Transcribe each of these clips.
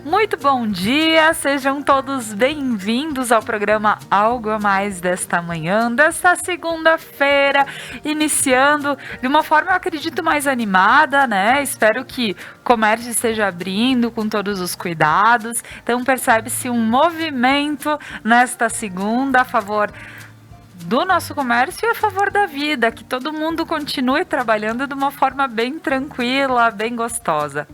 Muito bom dia, sejam todos bem-vindos ao programa Algo a Mais desta manhã, desta segunda-feira, iniciando de uma forma, eu acredito, mais animada, né? Espero que o comércio esteja abrindo com todos os cuidados. Então, percebe-se um movimento nesta segunda a favor do nosso comércio e a favor da vida, que todo mundo continue trabalhando de uma forma bem tranquila, bem gostosa.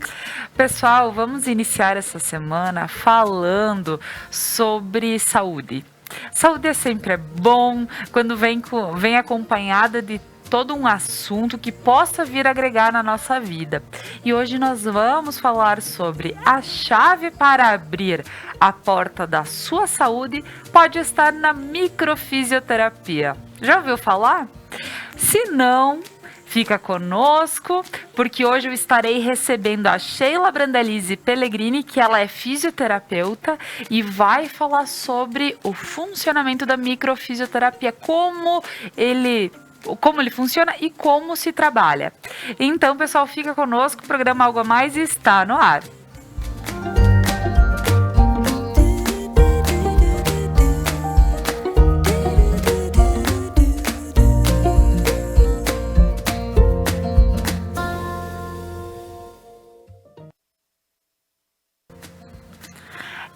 Pessoal, vamos iniciar essa semana falando sobre saúde. Saúde é sempre bom quando vem acompanhada de todo um assunto que possa vir agregar na nossa vida. E hoje nós vamos falar sobre a chave para abrir a porta da sua saúde pode estar na microfisioterapia. Já ouviu falar? Se não, fica conosco, porque hoje eu estarei recebendo a Sheila Brandalize Pellegrini, que ela é fisioterapeuta e vai falar sobre o funcionamento da microfisioterapia, como ele funciona e como se trabalha. Então, pessoal, fica conosco, o programa Algo a Mais está no ar.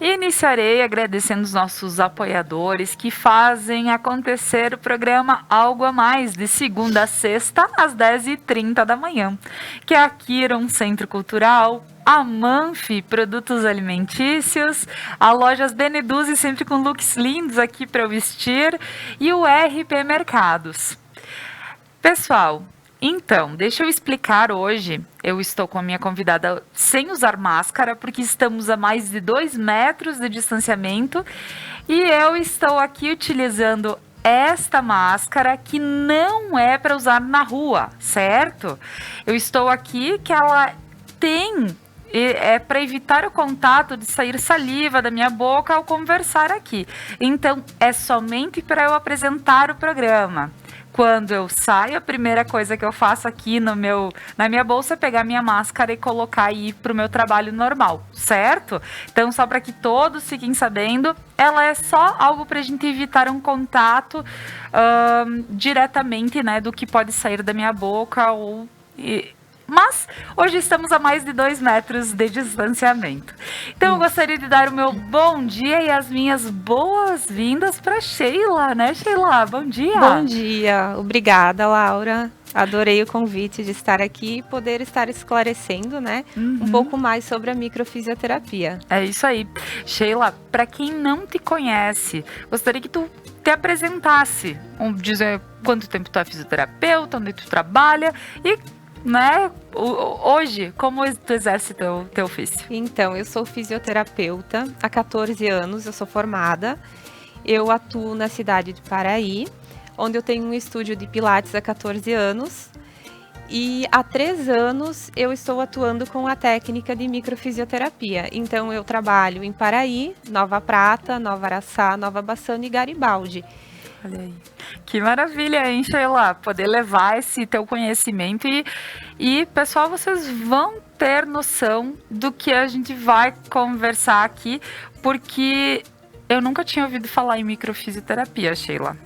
Iniciarei agradecendo os nossos apoiadores que fazem acontecer o programa Algo a Mais, de segunda a sexta, às 10h30 da manhã, que é a Kiron Centro Cultural, a Manfi Produtos Alimentícios, a Lojas Beneduzzi, sempre com looks lindos aqui para eu vestir, e o RP Mercados. Pessoal, então, deixa eu explicar hoje. Eu estou com a minha convidada sem usar máscara, porque estamos a mais de 2 metros de distanciamento. E eu estou aqui utilizando esta máscara que não é para usar na rua, certo? Eu estou aqui que ela tem... É para evitar o contato de sair saliva da minha boca ao conversar aqui. Então, é somente para eu apresentar o programa. Quando eu saio, a primeira coisa que eu faço aqui na minha bolsa é pegar minha máscara e colocar e ir para o meu trabalho normal, certo? Então, só para que todos fiquem sabendo, ela é só algo para a gente evitar um contato diretamente, né, do que pode sair da minha boca Mas hoje estamos a mais de 2 metros de distanciamento. Então eu gostaria de dar o meu bom dia e as minhas boas-vindas para Sheila, né, Sheila? Bom dia. Bom dia. Obrigada, Laura. Adorei o convite de estar aqui e poder estar esclarecendo, né, um pouco mais sobre a microfisioterapia. É isso aí. Sheila, para quem não te conhece, gostaria que tu te apresentasse, dizer quanto tempo tu é fisioterapeuta, onde tu trabalha e, né, hoje, como tu exerce teu ofício? Então, eu sou fisioterapeuta há 14 anos, eu sou formada. Eu atuo na cidade de Paraí, onde eu tenho um estúdio de pilates há 14 anos. E há 3 anos eu estou atuando com a técnica de microfisioterapia. Então, eu trabalho em Paraí, Nova Prata, Nova Araçá, Nova Bassano e Garibaldi. Olha aí. Que maravilha, hein, Sheila? Poder levar esse teu conhecimento e, pessoal, vocês vão ter noção do que a gente vai conversar aqui, porque eu nunca tinha ouvido falar em microfisioterapia, Sheila.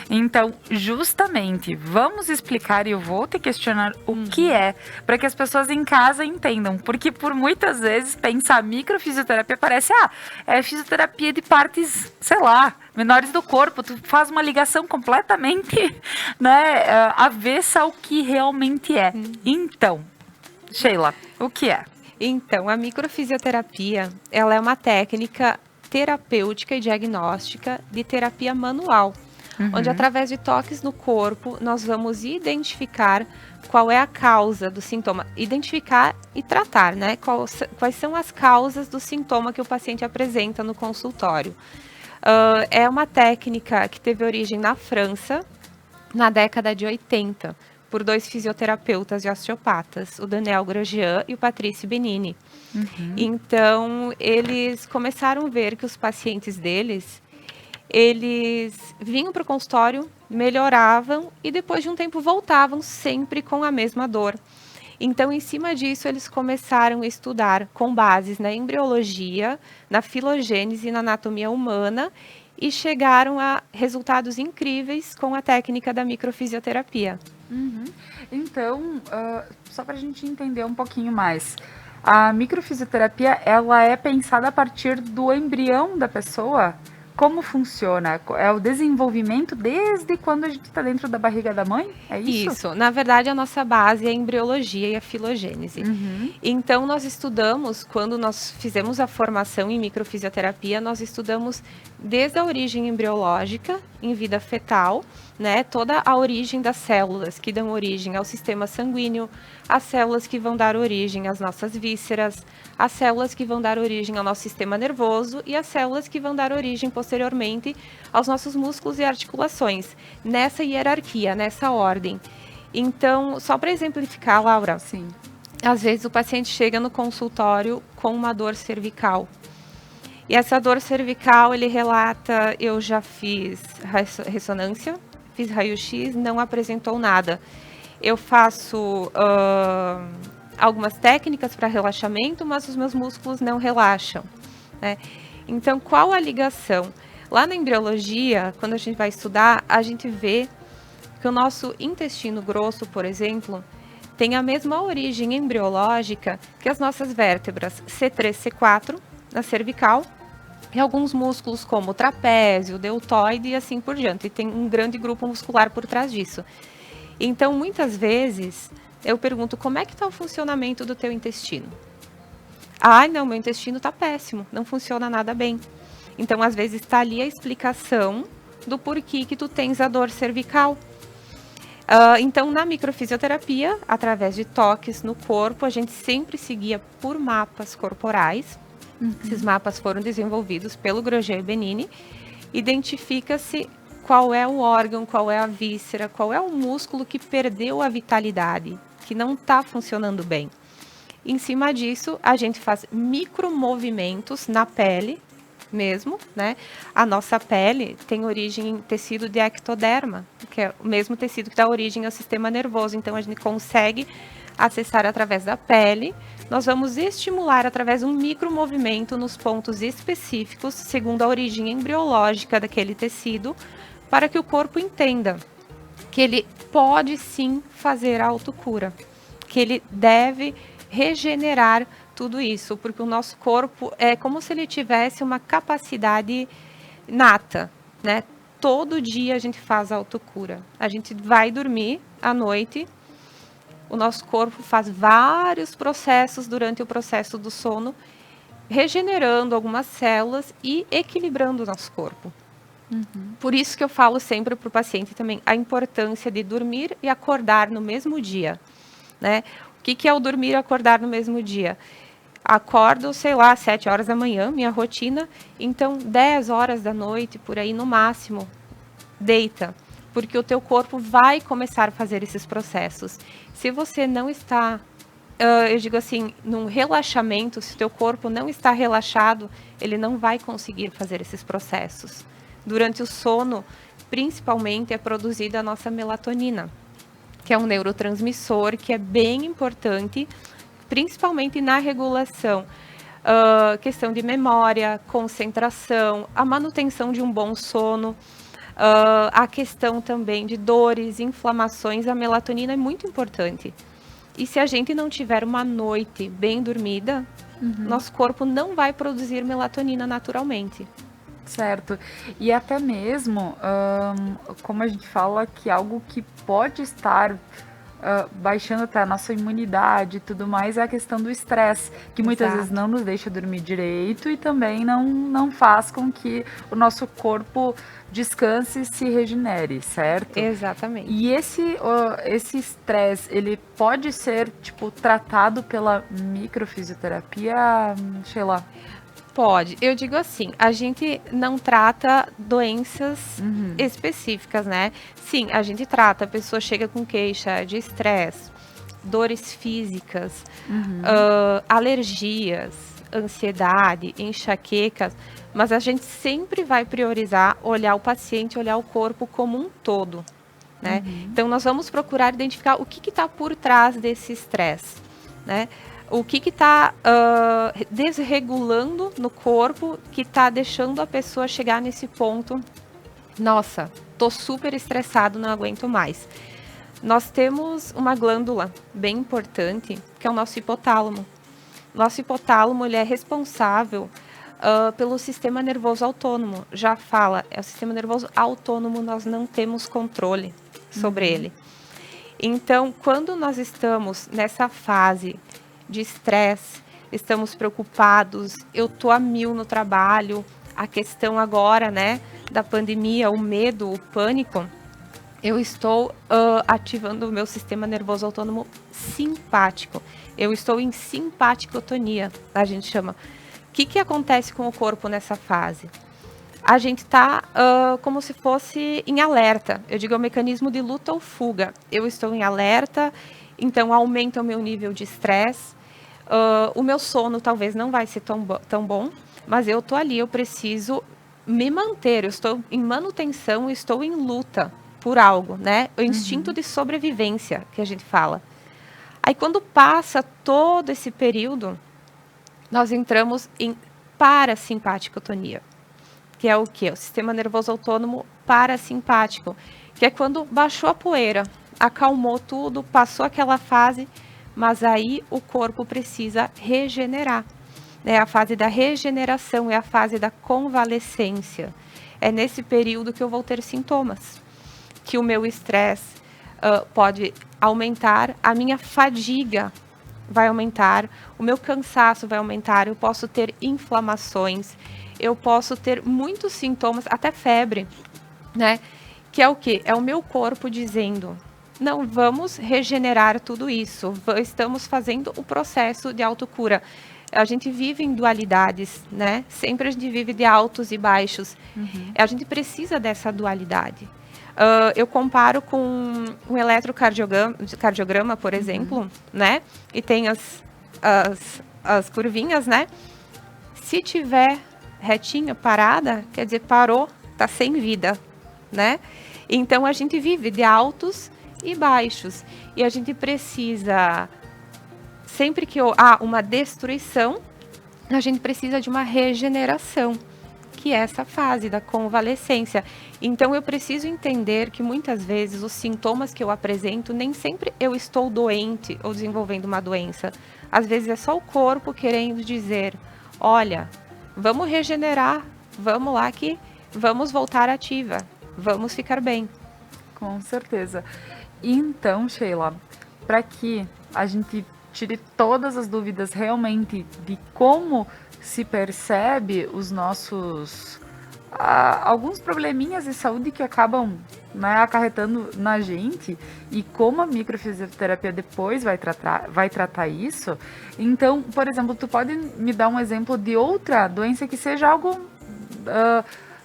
Então, justamente, vamos explicar e eu vou te questionar o que é, para que as pessoas em casa entendam, porque por muitas vezes pensar microfisioterapia parece, é fisioterapia de partes, sei lá, menores do corpo, tu faz uma ligação completamente, né, avessa ao que realmente é. Então, Sheila, o que é? Então, a microfisioterapia, ela é uma técnica terapêutica e diagnóstica de terapia manual, onde através de toques no corpo nós vamos identificar qual é a causa do sintoma, identificar e tratar, né? Quais são as causas do sintoma que o paciente apresenta no consultório. É uma técnica que teve origem na França, na década de 80, por 2 fisioterapeutas e osteopatas, o Daniel Grosjean e o Patrice Benini. Então, eles começaram a ver que os pacientes deles, eles vinham para o consultório, melhoravam e depois de um tempo voltavam sempre com a mesma dor. Então, em cima disso, eles começaram a estudar com bases na embriologia, na filogênese e na anatomia humana e chegaram a resultados incríveis com a técnica da microfisioterapia. Uhum. Então, só para a gente entender um pouquinho mais, a microfisioterapia, ela é pensada a partir do embrião da pessoa? Como funciona? É o desenvolvimento desde quando a gente está dentro da barriga da mãe? É isso? Isso. Na verdade, a nossa base é a embriologia e a filogênese. Uhum. Então, nós estudamos, quando nós fizemos a formação em microfisioterapia, nós estudamos desde a origem embriológica, em vida fetal, né, toda a origem das células que dão origem ao sistema sanguíneo, as células que vão dar origem às nossas vísceras, as células que vão dar origem ao nosso sistema nervoso e as células que vão dar origem posteriormente aos nossos músculos e articulações, nessa hierarquia, nessa ordem. Então, só para exemplificar, Laura, Sim. às vezes o paciente chega no consultório com uma dor cervical. E essa dor cervical, ele relata, eu já fiz ressonância, fiz raio-x, não apresentou nada. Eu faço algumas técnicas para relaxamento, mas os meus músculos não relaxam, né? Então, qual a ligação? Lá na embriologia, quando a gente vai estudar, a gente vê que o nosso intestino grosso, por exemplo, tem a mesma origem embriológica que as nossas vértebras C3, C4, na cervical, e alguns músculos como o trapézio, o deltoide e assim por diante. E tem um grande grupo muscular por trás disso. Então, muitas vezes, eu pergunto, como é que está o funcionamento do teu intestino? Ah, não, meu intestino está péssimo, não funciona nada bem. Então, às vezes, está ali a explicação do porquê que tu tens a dor cervical. Então, na microfisioterapia, através de toques no corpo, a gente sempre seguia por mapas corporais. Esses mapas foram desenvolvidos pelo Groger e Benini. Identifica-se qual é o órgão, qual é a víscera, qual é o músculo que perdeu a vitalidade, que não está funcionando bem. Em cima disso, a gente faz micromovimentos na pele mesmo, né? A nossa pele tem origem em tecido de ectoderma, que é o mesmo tecido que dá origem ao sistema nervoso. Então, a gente consegue acessar através da pele. Nós vamos estimular através de um micromovimento nos pontos específicos, segundo a origem embriológica daquele tecido, para que o corpo entenda que ele pode sim fazer a autocura, que ele deve regenerar tudo isso, porque o nosso corpo é como se ele tivesse uma capacidade nata, né? Todo dia a gente faz a autocura. A gente vai dormir à noite, o nosso corpo faz vários processos durante o processo do sono, regenerando algumas células e equilibrando o nosso corpo. Por isso que eu falo sempre para o paciente também a importância de dormir e acordar no mesmo dia, né? O que é o dormir e acordar no mesmo dia? Acordo, sei lá, às 7 horas da manhã, minha rotina, então 10 horas da noite, por aí no máximo, deita, porque o teu corpo vai começar a fazer esses processos. Se você não está, eu digo assim, num relaxamento, se o teu corpo não está relaxado, ele não vai conseguir fazer esses processos. Durante o sono, principalmente, é produzida a nossa melatonina, que é um neurotransmissor que é bem importante, principalmente na regulação, questão de memória, concentração, a manutenção de um bom sono, a questão também de dores, inflamações, a melatonina é muito importante. E se a gente não tiver uma noite bem dormida, nosso corpo não vai produzir melatonina naturalmente. Certo. E até mesmo, como a gente fala, que algo que pode estar baixando até a nossa imunidade e tudo mais é a questão do estresse, que muitas vezes não nos deixa dormir direito e também não faz com que o nosso corpo descanse e se regenere, certo? Exatamente. E esse estresse, ele pode ser, tipo, tratado pela microfisioterapia, sei lá. Pode. Eu digo assim, a gente não trata doenças específicas, né? Sim, a gente trata, a pessoa chega com queixa de estresse, dores físicas, alergias, ansiedade, enxaquecas, mas a gente sempre vai priorizar olhar o paciente, olhar o corpo como um todo, né? Então, nós vamos procurar identificar o que está por trás desse estresse, né? O que está desregulando no corpo, que está deixando a pessoa chegar nesse ponto. Nossa, tô super estressado, não aguento mais. Nós temos uma glândula bem importante, que é o nosso hipotálamo. Nosso hipotálamo, ele é responsável pelo sistema nervoso autônomo. Já fala, é o sistema nervoso autônomo, nós não temos controle sobre ele. Então, quando nós estamos nessa fase de estresse, estamos preocupados, eu tô a mil no trabalho, a questão agora, né, da pandemia, o medo, o pânico, eu estou ativando o meu sistema nervoso autônomo simpático. Eu estou em simpaticotonia, a gente chama. O que acontece com o corpo nessa fase? A gente está como se fosse em alerta. Eu digo, é o mecanismo de luta ou fuga. Eu estou em alerta, então aumenta o meu nível de estresse. O meu sono talvez não vai ser tão bom, mas eu estou ali, eu preciso me manter. Eu estou em manutenção, estou em luta por algo, né? O instinto de sobrevivência que a gente fala. Aí quando passa todo esse período, nós entramos em parasimpaticotonia, que é o quê? O sistema nervoso autônomo parasimpático, que é quando baixou a poeira, acalmou tudo, passou aquela fase, mas aí o corpo precisa regenerar. É a fase da regeneração, é a fase da convalescência. É nesse período que eu vou ter sintomas, que o meu estresse pode aumentar, a minha fadiga vai aumentar, o meu cansaço vai aumentar, eu posso ter inflamações, eu posso ter muitos sintomas, até febre, né? Que é o quê? É o meu corpo dizendo, não, vamos regenerar tudo isso, estamos fazendo o processo de autocura. A gente vive em dualidades, né? Sempre a gente vive de altos e baixos. A gente precisa dessa dualidade. Eu comparo com um eletrocardiograma, por exemplo, né? E tem as curvinhas, né? Se tiver retinha, parada, quer dizer, parou, tá sem vida, né? Então, a gente vive de altos e baixos. E a gente precisa, sempre que há uma destruição, a gente precisa de uma regeneração, que é essa fase da convalescência. Então, eu preciso entender que muitas vezes os sintomas que eu apresento, nem sempre eu estou doente ou desenvolvendo uma doença. Às vezes é só o corpo querendo dizer, olha, vamos regenerar, vamos lá que vamos voltar ativa, vamos ficar bem. Com certeza. Então, Sheila, para que a gente tire todas as dúvidas realmente de como se percebe os nossos alguns probleminhas de saúde que acabam, né, acarretando na gente e como a microfisioterapia depois vai tratar isso. Então, por exemplo, tu pode me dar um exemplo de outra doença que seja algo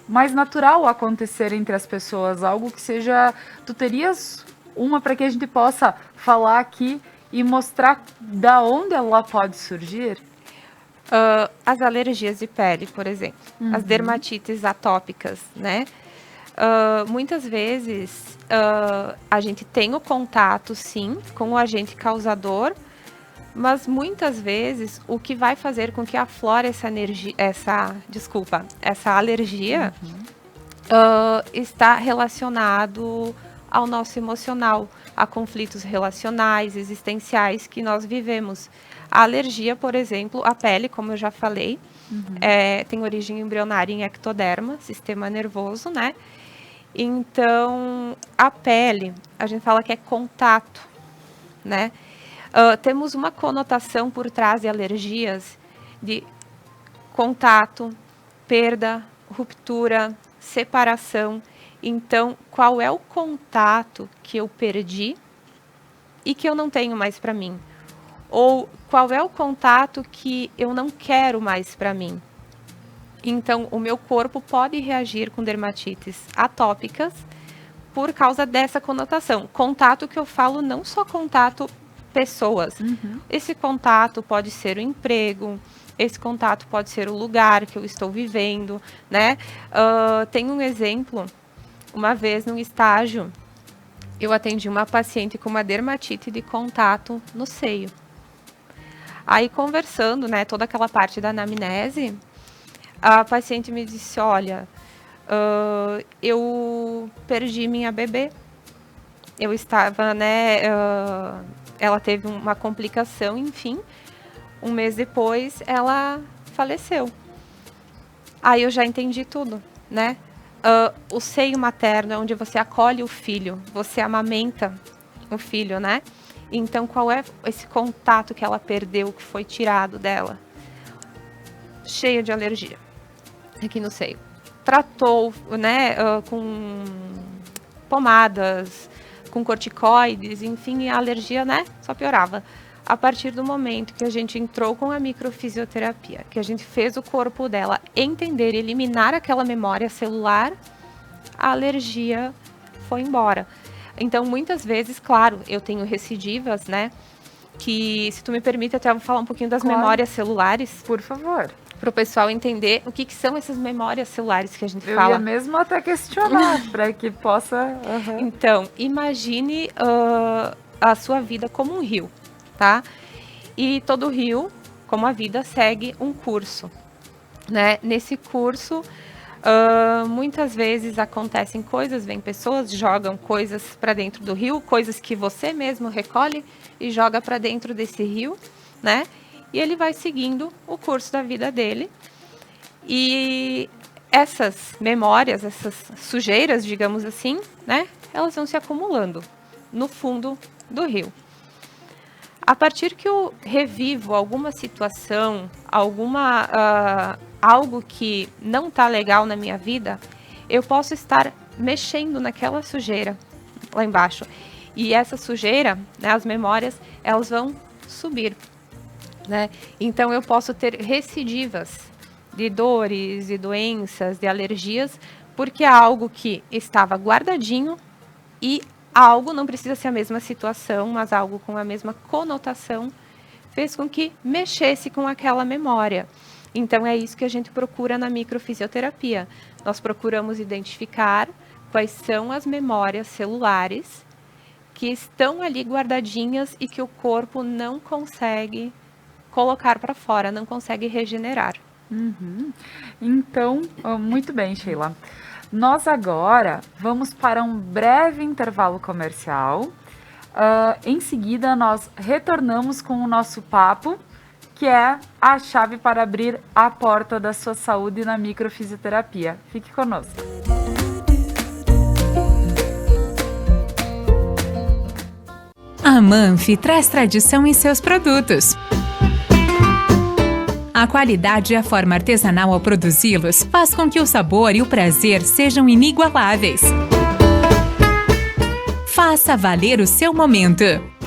mais natural acontecer entre as pessoas, algo que seja, tu terias uma para que a gente possa falar aqui e mostrar da onde ela pode surgir? As alergias de pele, por exemplo, as dermatites atópicas, né? Muitas vezes a gente tem o contato, sim, com o agente causador, mas muitas vezes o que vai fazer com que aflore essa alergia está relacionado ao nosso emocional, a conflitos relacionais, existenciais que nós vivemos. A alergia, por exemplo, a pele, como eu já falei, tem origem embrionária em ectoderma, sistema nervoso, né? Então, a pele, a gente fala que é contato, né? Temos uma conotação por trás de alergias de contato, perda, ruptura, separação. Então, qual é o contato que eu perdi e que eu não tenho mais para mim? Ou qual é o contato que eu não quero mais para mim? Então, o meu corpo pode reagir com dermatites atópicas por causa dessa conotação. Contato que eu falo, não só contato pessoas. Esse contato pode ser o emprego, esse contato pode ser o lugar que eu estou vivendo, né? Tem um exemplo, uma vez num estágio, eu atendi uma paciente com uma dermatite de contato no seio. Aí conversando, né, toda aquela parte da anamnese, a paciente me disse, olha, eu perdi minha bebê, eu estava, né, ela teve uma complicação, enfim, um mês depois ela faleceu. Aí eu já entendi tudo, né? O seio materno é onde você acolhe o filho, você amamenta o filho, né? Então, qual é esse contato que ela perdeu, que foi tirado dela? Cheia de alergia, aqui no seio. Tratou, né, com pomadas, com corticoides, enfim, a alergia, né, só piorava. A partir do momento que a gente entrou com a microfisioterapia, que a gente fez o corpo dela entender, eliminar aquela memória celular, a alergia foi embora. Então, muitas vezes, claro, eu tenho recidivas, né, que, se tu me permite, até vou falar um pouquinho das memórias celulares. Por favor. Para o pessoal entender o que são essas memórias celulares que a gente fala. Eu ia mesmo até questionar, para que possa... Então, imagine a sua vida como um rio, tá? E todo rio, como a vida, segue um curso, né? Nesse curso, muitas vezes acontecem coisas, vêm pessoas, jogam coisas para dentro do rio, coisas que você mesmo recolhe e joga para dentro desse rio, né? E ele vai seguindo o curso da vida dele. E essas memórias, essas sujeiras, digamos assim, né? Elas vão se acumulando no fundo do rio. A partir que eu revivo alguma situação, algo que não está legal na minha vida, eu posso estar mexendo naquela sujeira lá embaixo. E essa sujeira, né, as memórias, elas vão subir, né? Então eu posso ter recidivas de dores, de doenças, de alergias, porque é algo que estava guardadinho e algo, não precisa ser a mesma situação, mas algo com a mesma conotação, fez com que mexesse com aquela memória. Então é isso que a gente procura na microfisioterapia. Nós procuramos identificar quais são as memórias celulares que estão ali guardadinhas e que o corpo não consegue colocar para fora, não consegue regenerar. Então, muito bem, Sheila. Nós agora vamos para um breve intervalo comercial. Em seguida, nós retornamos com o nosso papo, que é a chave para abrir a porta da sua saúde na microfisioterapia. Fique conosco. A Manfi traz tradição em seus produtos. A qualidade e a forma artesanal ao produzi-los faz com que o sabor e o prazer sejam inigualáveis. Faça valer o seu momento.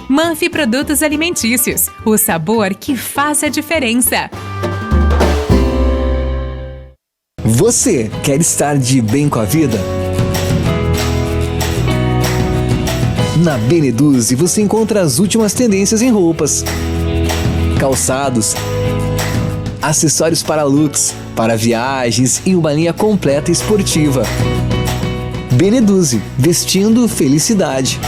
Manfi Produtos Alimentícios, o sabor que faz a diferença. Você quer estar de bem com a vida? Na Beneduzzi você encontra as últimas tendências em roupas, calçados, acessórios para looks, para viagens e uma linha completa esportiva. Beneduzzi, vestindo felicidade.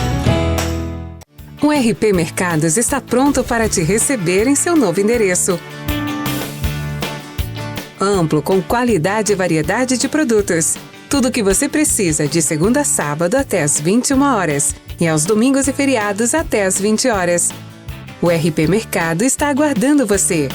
O RP Mercados está pronto para te receber em seu novo endereço. Amplo, com qualidade e variedade de produtos. Tudo o que você precisa de segunda a sábado até às 21 horas e aos domingos e feriados até às 20 horas. O RP Mercado está aguardando você.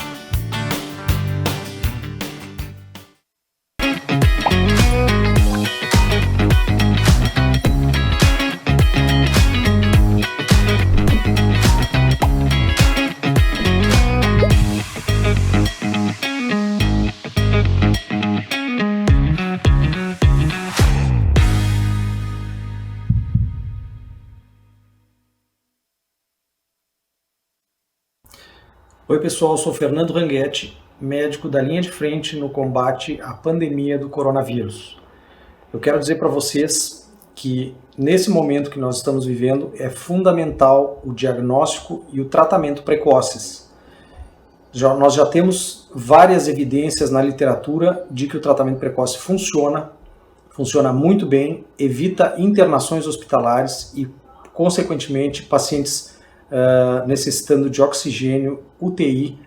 Oi pessoal, eu sou Fernando Ranghetti, médico da linha de frente no combate à pandemia do coronavírus. Eu quero dizer para vocês que nesse momento que nós estamos vivendo é fundamental o diagnóstico e o tratamento precoces. Nós já temos várias evidências na literatura de que o tratamento precoce funciona muito bem, evita internações hospitalares e consequentemente, pacientes necessitando de oxigênio, UTI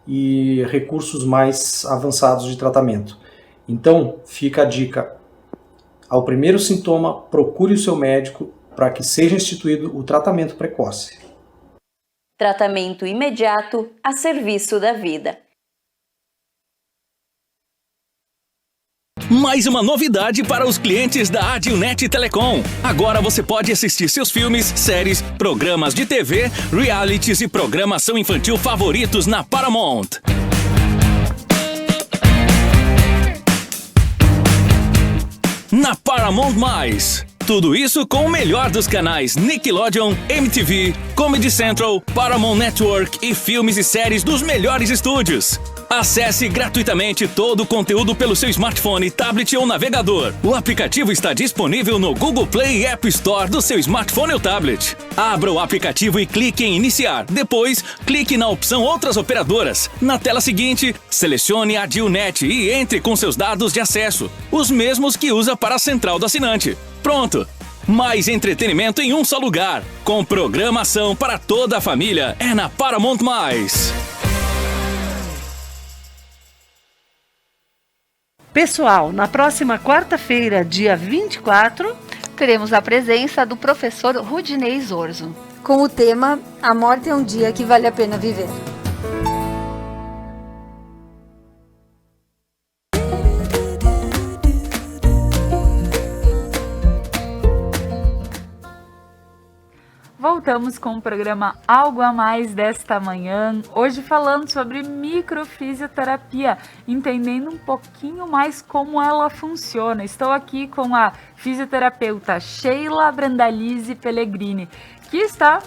e recursos mais avançados de tratamento. Então, fica a dica: ao primeiro sintoma, procure o seu médico para que seja instituído o tratamento precoce. Tratamento imediato a serviço da vida. Mais uma novidade para os clientes da Adilnet Telecom. Agora você pode assistir seus filmes, séries, programas de TV, realities e programação infantil favoritos na Paramount. Na Paramount+. Tudo isso com o melhor dos canais Nickelodeon, MTV, Comedy Central, Paramount Network e filmes e séries dos melhores estúdios. Acesse gratuitamente todo o conteúdo pelo seu smartphone, tablet ou navegador. O aplicativo está disponível no Google Play e App Store do seu smartphone ou tablet. Abra o aplicativo e clique em Iniciar. Depois, clique na opção Outras Operadoras. Na tela seguinte, selecione a Adilnet e entre com seus dados de acesso, os mesmos que usa para a central do assinante. Pronto! Mais entretenimento em um só lugar. Com programação para toda a família. É na Paramount+. Pessoal, na próxima quarta-feira, dia 24, teremos a presença do professor Rudinei Zorzo, com o tema A Morte é um Dia que Vale a Pena Viver. Voltamos com o programa Algo a Mais desta manhã, hoje falando sobre microfisioterapia, entendendo um pouquinho mais como ela funciona. Estou aqui com a fisioterapeuta Sheila Brandalize Pellegrini, que está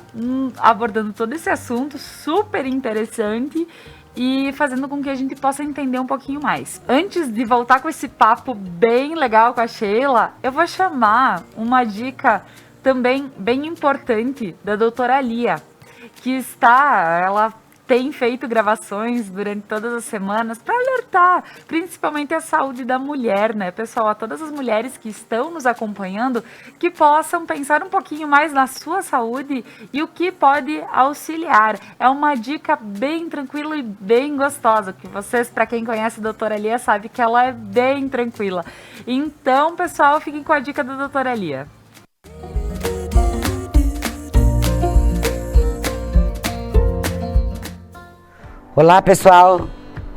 abordando todo esse assunto super interessante e fazendo com que a gente possa entender um pouquinho mais. Antes de voltar com esse papo bem legal com a Sheila, eu vou chamar uma dica também bem importante da doutora Lia, que ela tem feito gravações durante todas as semanas para alertar principalmente a saúde da mulher, né, pessoal? A todas as mulheres que estão nos acompanhando, que possam pensar um pouquinho mais na sua saúde e o que pode auxiliar. É uma dica bem tranquila e bem gostosa, que vocês, para quem conhece a doutora Lia, sabe que ela é bem tranquila. Então, pessoal, fiquem com a dica da doutora Lia. Olá, pessoal.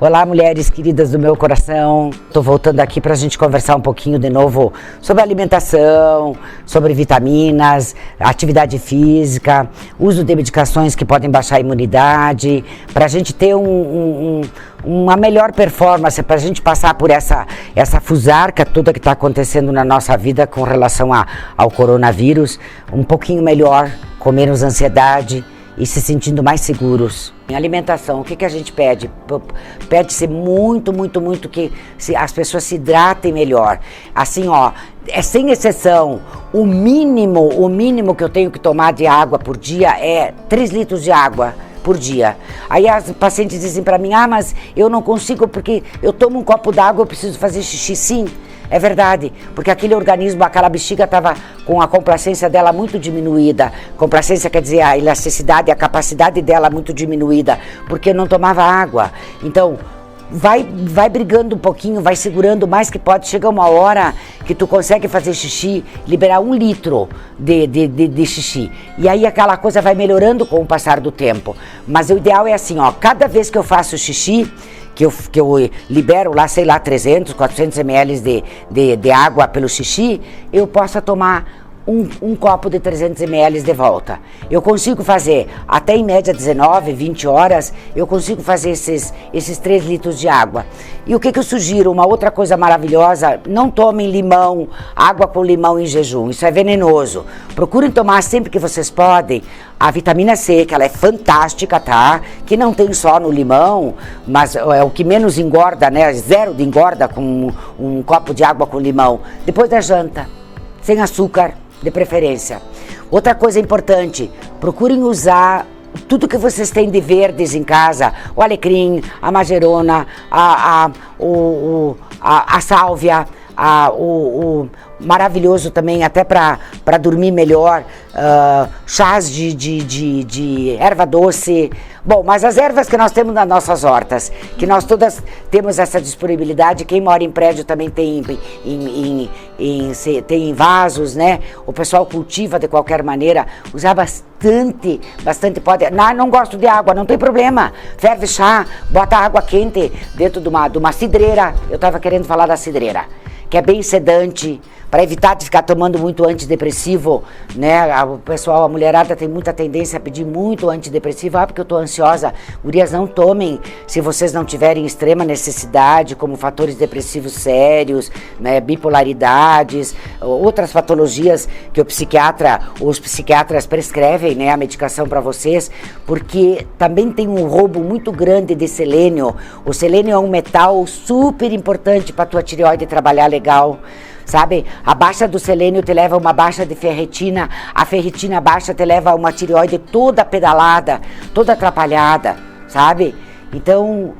Olá, mulheres queridas do meu coração. Estou voltando aqui para a gente conversar um pouquinho de novo sobre alimentação, sobre vitaminas, atividade física, uso de medicações que podem baixar a imunidade, para a gente ter uma melhor performance, para a gente passar por essa fusarca toda que está acontecendo na nossa vida com relação ao coronavírus, um pouquinho melhor, com menos ansiedade e se sentindo mais seguros. Em alimentação, o que a gente pede? Pede-se muito que as pessoas se hidratem melhor. Assim, é sem exceção, o mínimo que eu tenho que tomar de água por dia é 3 litros de água por dia. Aí as pacientes dizem para mim, mas eu não consigo porque eu tomo um copo d'água, eu preciso fazer xixi. Sim, é verdade, porque aquele organismo, aquela bexiga estava com a complacência dela muito diminuída. Complacência quer dizer a elasticidade, a capacidade dela muito diminuída, porque não tomava água. Então, vai brigando um pouquinho, vai segurando mais que pode. Chega uma hora que tu consegue fazer xixi, liberar 1 litro de xixi. E aí aquela coisa vai melhorando com o passar do tempo. Mas o ideal é assim, cada vez que eu faço xixi, que eu libero lá, 300, 400 ml de água pelo xixi, eu possa tomar um copo de 300 ml de volta. Eu consigo fazer, até em média 19, 20 horas, eu consigo fazer esses 3 litros de água. E o que eu sugiro? Uma outra coisa maravilhosa, não tomem água com limão em jejum, isso é venenoso. Procurem tomar sempre que vocês podem a vitamina C, que ela é fantástica, tá? Que não tem só no limão, mas é o que menos engorda, né? 0 de engorda com um copo de água com limão. Depois da janta, sem açúcar, de preferência. Outra coisa importante, procurem usar tudo que vocês têm de verdes em casa, o alecrim, a magerona, a sálvia, o maravilhoso também, até para dormir melhor, chás de erva doce. Bom, mas as ervas que nós temos nas nossas hortas, que nós todas temos essa disponibilidade, quem mora em prédio também tem em vasos, né? O pessoal cultiva de qualquer maneira, usar bastante, pode. Não gosto de água, não tem problema. Ferve chá, bota água quente dentro de uma cidreira. Eu estava querendo falar da cidreira, que é bem sedante, para evitar de ficar tomando muito antidepressivo, né? O pessoal, a mulherada tem muita tendência a pedir muito antidepressivo, porque eu tô ansiosa. Gurias, não tomem se vocês não tiverem extrema necessidade, como fatores depressivos sérios, né? Bipolaridades, outras patologias que os psiquiatras prescrevem, né? A medicação para vocês, porque também tem um roubo muito grande de selênio. O selênio é um metal super importante para tua tireoide trabalhar legal. Sabe, a baixa do selênio te leva a uma baixa de ferritina, a ferritina baixa te leva a uma tireoide toda pedalada, toda atrapalhada, sabe? Então,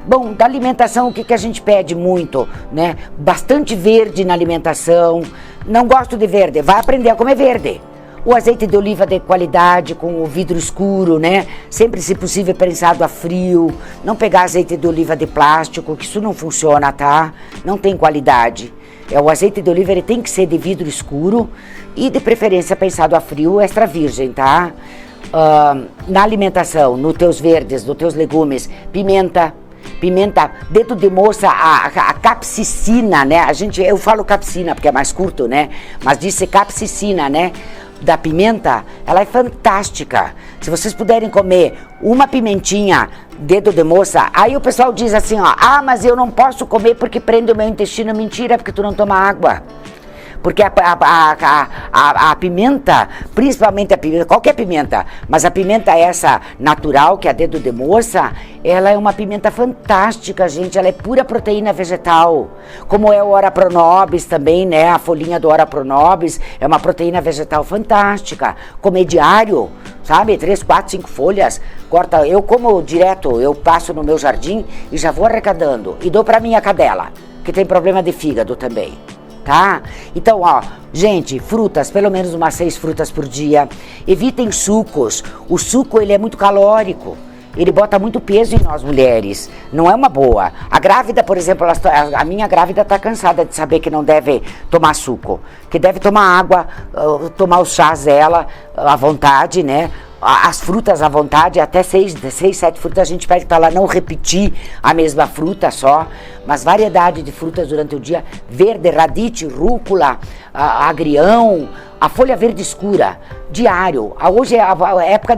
bom, da alimentação o que a gente pede muito, né? Bastante verde na alimentação. Não gosto de verde, vai aprender a comer verde. O azeite de oliva de qualidade, com o vidro escuro, né? Sempre, se possível, prensado a frio. Não pegar azeite de oliva de plástico, que isso não funciona, tá? Não tem qualidade. O azeite de oliva ele tem que ser de vidro escuro e, de preferência, prensado a frio, extra virgem, tá? Na alimentação, nos teus verdes, nos teus legumes, pimenta, dedo de moça, a capsicina, né? Eu falo capsina porque é mais curto, né? Mas disse capsicina, né? Da pimenta, ela é fantástica. Se vocês puderem comer uma pimentinha, dedo de moça, aí o pessoal diz assim, ó, mas eu não posso comer porque prende o meu intestino. Mentira, porque tu não toma água. Porque a pimenta, principalmente a pimenta, qualquer pimenta, mas a pimenta essa natural, que é a dedo de moça, ela é uma pimenta fantástica, gente, ela é pura proteína vegetal, como é o ora pro nobis também, né, a folhinha do ora pro nobis, é uma proteína vegetal fantástica. Comer diário, sabe, 3, 4, 5 folhas, corta, eu como direto, eu passo no meu jardim e já vou arrecadando, e dou pra minha cadela, que tem problema de fígado também. Tá? Então, ó, gente, frutas, pelo menos umas 6 frutas por dia. Evitem sucos. O suco, ele é muito calórico. Ele bota muito peso em nós mulheres. Não é uma boa. A grávida, por exemplo, a minha grávida tá cansada de saber que não deve tomar suco. Que deve tomar água, tomar os chás dela à vontade, né? As frutas à vontade, até 6, 7 frutas, a gente pede para ela não repetir a mesma fruta só, mas variedade de frutas durante o dia, verde, radite, rúcula, agrião, a folha verde escura, diário. Hoje é a época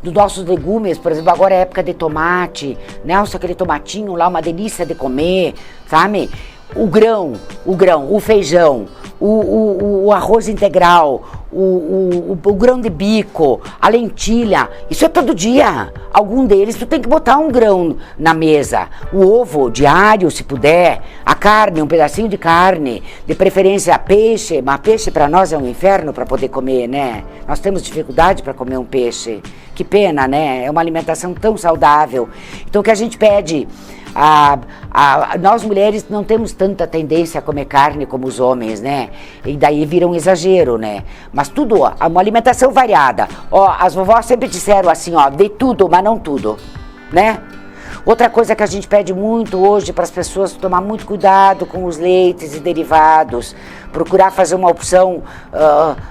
dos nossos legumes, por exemplo, agora é a época de tomate, né? Nossa, aquele tomatinho lá, uma delícia de comer, sabe? O grão, o feijão, o arroz integral, o grão de bico, a lentilha, isso é todo dia. Algum deles tu tem que botar um grão na mesa. O ovo diário, se puder, a carne, um pedacinho de carne, de preferência peixe, mas peixe para nós é um inferno para poder comer, né? Nós temos dificuldade para comer um peixe. Que pena, né? É uma alimentação tão saudável. Então o que a gente pede? Nós mulheres não temos tanta tendência a comer carne como os homens, né? E daí vira um exagero, né? Mas tudo, ó, uma alimentação variada. Ó, as vovós sempre disseram assim, ó, de tudo, mas não tudo, né? Outra coisa que a gente pede muito hoje para as pessoas tomar muito cuidado com os leites e derivados, procurar fazer uma opção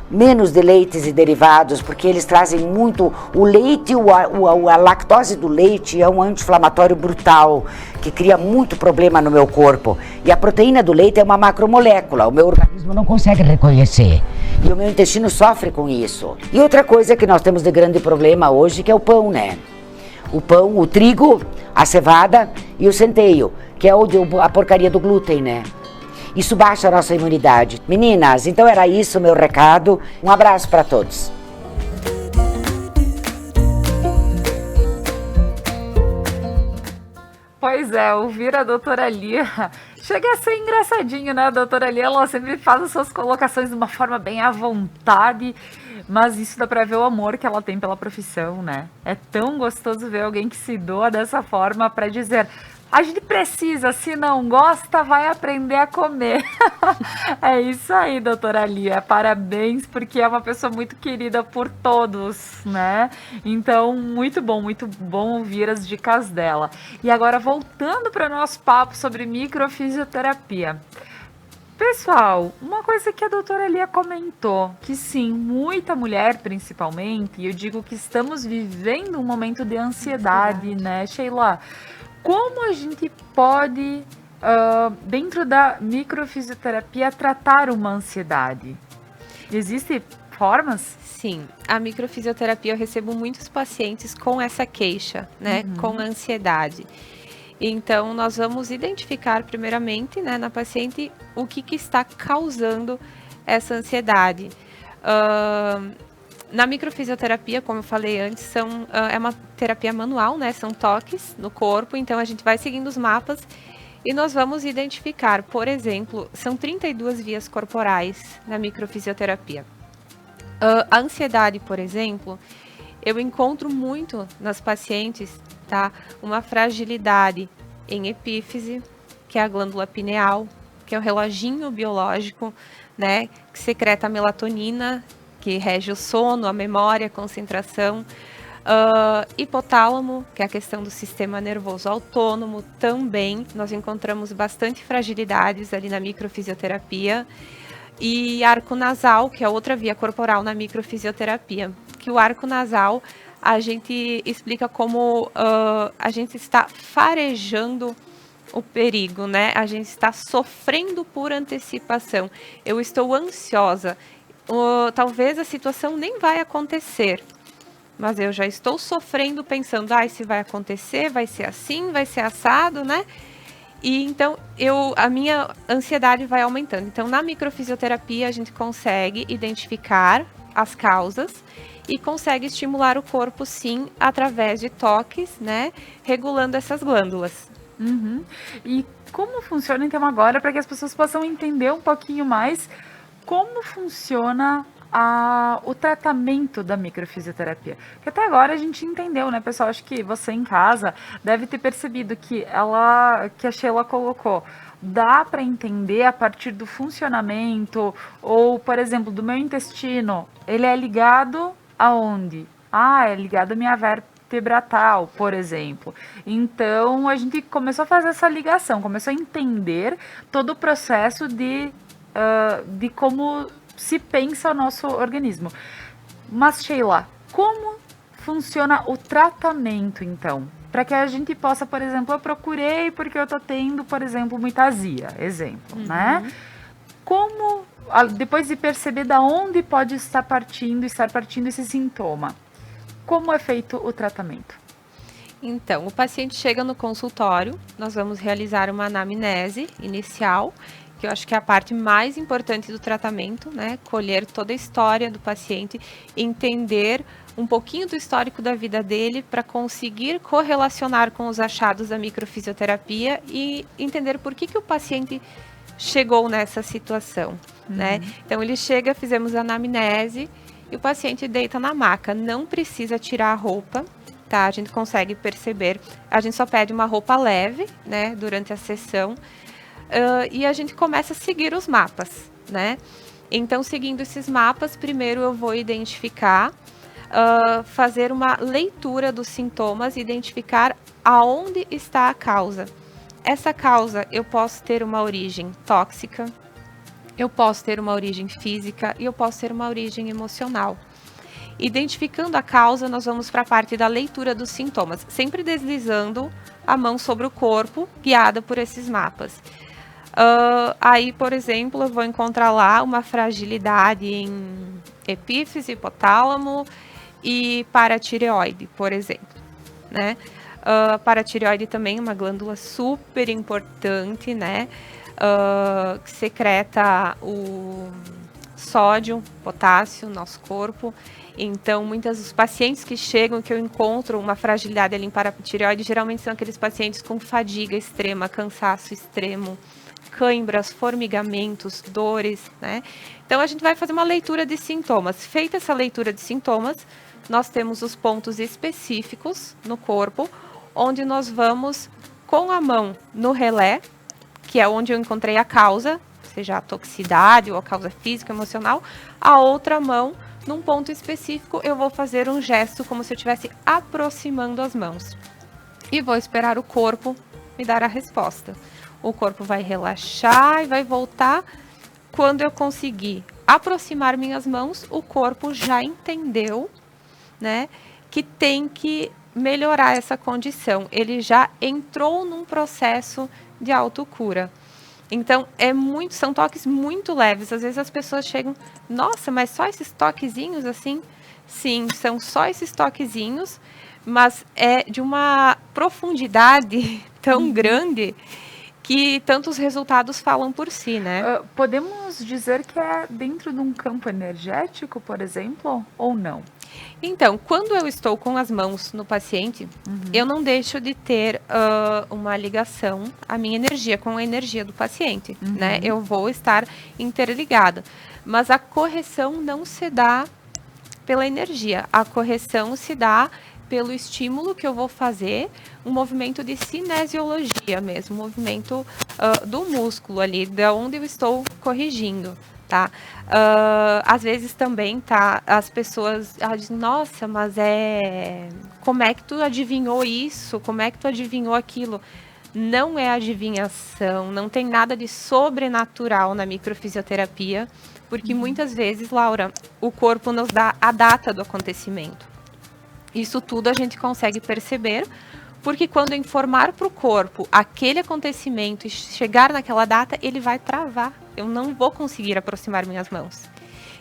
menos de leites e derivados, porque eles trazem muito, o leite, a lactose do leite é um anti-inflamatório brutal, que cria muito problema no meu corpo, e a proteína do leite é uma macromolécula, o meu organismo não consegue reconhecer, e o meu intestino sofre com isso. E outra coisa que nós temos de grande problema hoje, que é o pão, né? O pão, o trigo, a cevada e o centeio, que é a porcaria do glúten, né? Isso baixa a nossa imunidade. Meninas, então era isso o meu recado. Um abraço para todos. Pois é, ouvir a doutora Lia chega a ser engraçadinho, né? A doutora Lia, ela sempre faz as suas colocações de uma forma bem à vontade, mas isso dá pra ver o amor que ela tem pela profissão, né? É tão gostoso ver alguém que se doa dessa forma pra dizer, A gente precisa, se não gosta, vai aprender a comer. É isso aí, doutora Lia. Parabéns, porque é uma pessoa muito querida por todos, né? Então, muito bom ouvir as dicas dela. E agora, voltando para o nosso papo sobre microfisioterapia. Pessoal, uma coisa que a doutora Lia comentou, que sim, muita mulher principalmente, e eu digo que estamos vivendo um momento de ansiedade, né, Sheila? Como a gente pode, dentro da microfisioterapia, tratar uma ansiedade? Existem formas? Sim, a microfisioterapia eu recebo muitos pacientes com essa queixa, né, com ansiedade. Então, nós vamos identificar primeiramente, né, na paciente o que está causando essa ansiedade. Na microfisioterapia, como eu falei antes, é uma terapia manual, né? São toques no corpo, então a gente vai seguindo os mapas e nós vamos identificar, por exemplo, são 32 vias corporais na microfisioterapia. A ansiedade, por exemplo, eu encontro muito nas pacientes, tá? Uma fragilidade em epífise, que é a glândula pineal, que é o reloginho biológico, né? Que secreta a melatonina, que rege o sono, a memória, a concentração. Hipotálamo, que é a questão do sistema nervoso autônomo, também nós encontramos bastante fragilidades ali na microfisioterapia. E arco nasal, que é outra via corporal na microfisioterapia. Que o arco nasal a gente explica como a gente está farejando o perigo, né? A gente está sofrendo por antecipação. Eu estou ansiosa. Talvez a situação nem vai acontecer, mas eu já estou sofrendo pensando, se vai acontecer, vai ser assim, vai ser assado, né? E então a minha ansiedade vai aumentando. Então na microfisioterapia a gente consegue identificar as causas e consegue estimular o corpo sim através de toques, né? Regulando essas glândulas. E como funciona então agora, para que as pessoas possam entender um pouquinho mais como funciona o tratamento da microfisioterapia? Porque até agora a gente entendeu, né, pessoal? Acho que você em casa deve ter percebido que a Sheila colocou. Dá para entender a partir do funcionamento, ou, por exemplo, do meu intestino, ele é ligado aonde? É ligado à minha vértebra tal, por exemplo. Então, a gente começou a fazer essa ligação, começou a entender todo o processo de como se pensa o nosso organismo. Mas, Sheila, como funciona o tratamento, então? Para que a gente possa, por exemplo, eu procurei porque eu estou tendo, por exemplo, muita azia, exemplo, né? Como, depois de perceber da onde pode estar partindo esse sintoma, como é feito o tratamento? Então, o paciente chega no consultório, nós vamos realizar uma anamnese inicial, que eu acho que é a parte mais importante do tratamento, né? Colher toda a história do paciente, entender um pouquinho do histórico da vida dele para conseguir correlacionar com os achados da microfisioterapia e entender por que o paciente chegou nessa situação, né? Então ele chega, fizemos a anamnese e o paciente deita na maca, não precisa tirar a roupa, tá? A gente consegue perceber, a gente só pede uma roupa leve, né? Durante a sessão. E a gente começa a seguir os mapas, né? Então, seguindo esses mapas, primeiro eu vou identificar, fazer uma leitura dos sintomas, identificar aonde está a causa. Essa causa, eu posso ter uma origem tóxica, eu posso ter uma origem física e eu posso ter uma origem emocional. Identificando a causa, nós vamos para a parte da leitura dos sintomas, sempre deslizando a mão sobre o corpo, guiada por esses mapas. Aí, por exemplo, eu vou encontrar lá uma fragilidade em epífise, hipotálamo e paratireoide, por exemplo, né? Paratireoide também é uma glândula super importante, né? Que secreta o sódio, potássio no nosso corpo. Então, muitos dos pacientes que chegam, que eu encontro uma fragilidade ali em paratireoide, geralmente são aqueles pacientes com fadiga extrema, cansaço extremo, cãibras, formigamentos, dores, né? Então, a gente vai fazer uma leitura de sintomas. Feita essa leitura de sintomas, nós temos os pontos específicos no corpo, onde nós vamos com a mão no relé, que é onde eu encontrei a causa, seja a toxicidade ou a causa física, emocional, a outra mão, num ponto específico, eu vou fazer um gesto como se eu estivesse aproximando as mãos. E vou esperar o corpo me dar a resposta. O corpo vai relaxar e vai voltar. Quando eu conseguir aproximar minhas mãos, o corpo já entendeu, né, que tem que melhorar essa condição. Ele já entrou num processo de autocura. Então, são toques muito leves. Às vezes as pessoas chegam, nossa, mas só esses toquezinhos assim? Sim, são só esses toquezinhos, mas é de uma profundidade tão grande que tantos resultados falam por si, né? Podemos dizer que é dentro de um campo energético, por exemplo, ou não? Então, quando eu estou com as mãos no paciente, eu não deixo de ter uma ligação, a minha energia com a energia do paciente, né? Eu vou estar interligada. Mas a correção não se dá pela energia, a correção se dá pelo estímulo que eu vou fazer, um movimento de cinesiologia mesmo, movimento do músculo ali, de onde eu estou corrigindo. Tá? Às vezes também, tá? As pessoas dizem, nossa, mas como é que tu adivinhou isso? Como é que tu adivinhou aquilo? Não é adivinhação, não tem nada de sobrenatural na microfisioterapia, porque muitas vezes, Laura, o corpo nos dá a data do acontecimento. Isso tudo a gente consegue perceber, porque quando eu informar para o corpo aquele acontecimento e chegar naquela data, ele vai travar. Eu não vou conseguir aproximar minhas mãos.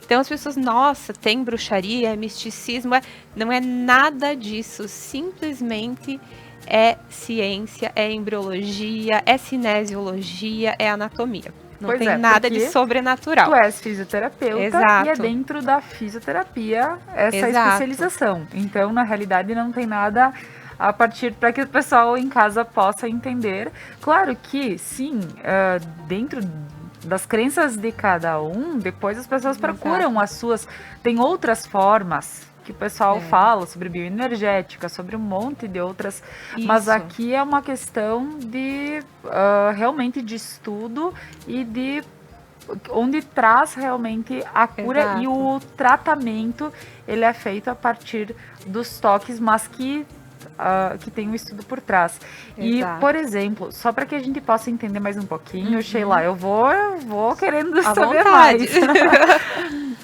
Então as pessoas, nossa, tem bruxaria, é misticismo. Não é nada disso. Simplesmente é ciência, é embriologia, é cinesiologia, é anatomia. Não tem nada de sobrenatural. Tu és fisioterapeuta. Exato. E é dentro da fisioterapia essa especialização. Então, na realidade, não tem nada a partir para que o pessoal em casa possa entender. Claro que, sim, dentro das crenças de cada um, depois as pessoas procuram as suas. Tem outras formas que o pessoal fala sobre bioenergética, sobre um monte de outras. Isso. Mas aqui é uma questão de realmente de estudo e de onde traz realmente a cura e o tratamento, ele é feito a partir dos toques, mas que tem um estudo por trás. E, por exemplo, só para que a gente possa entender mais um pouquinho, Sheila, eu vou querendo saber mais.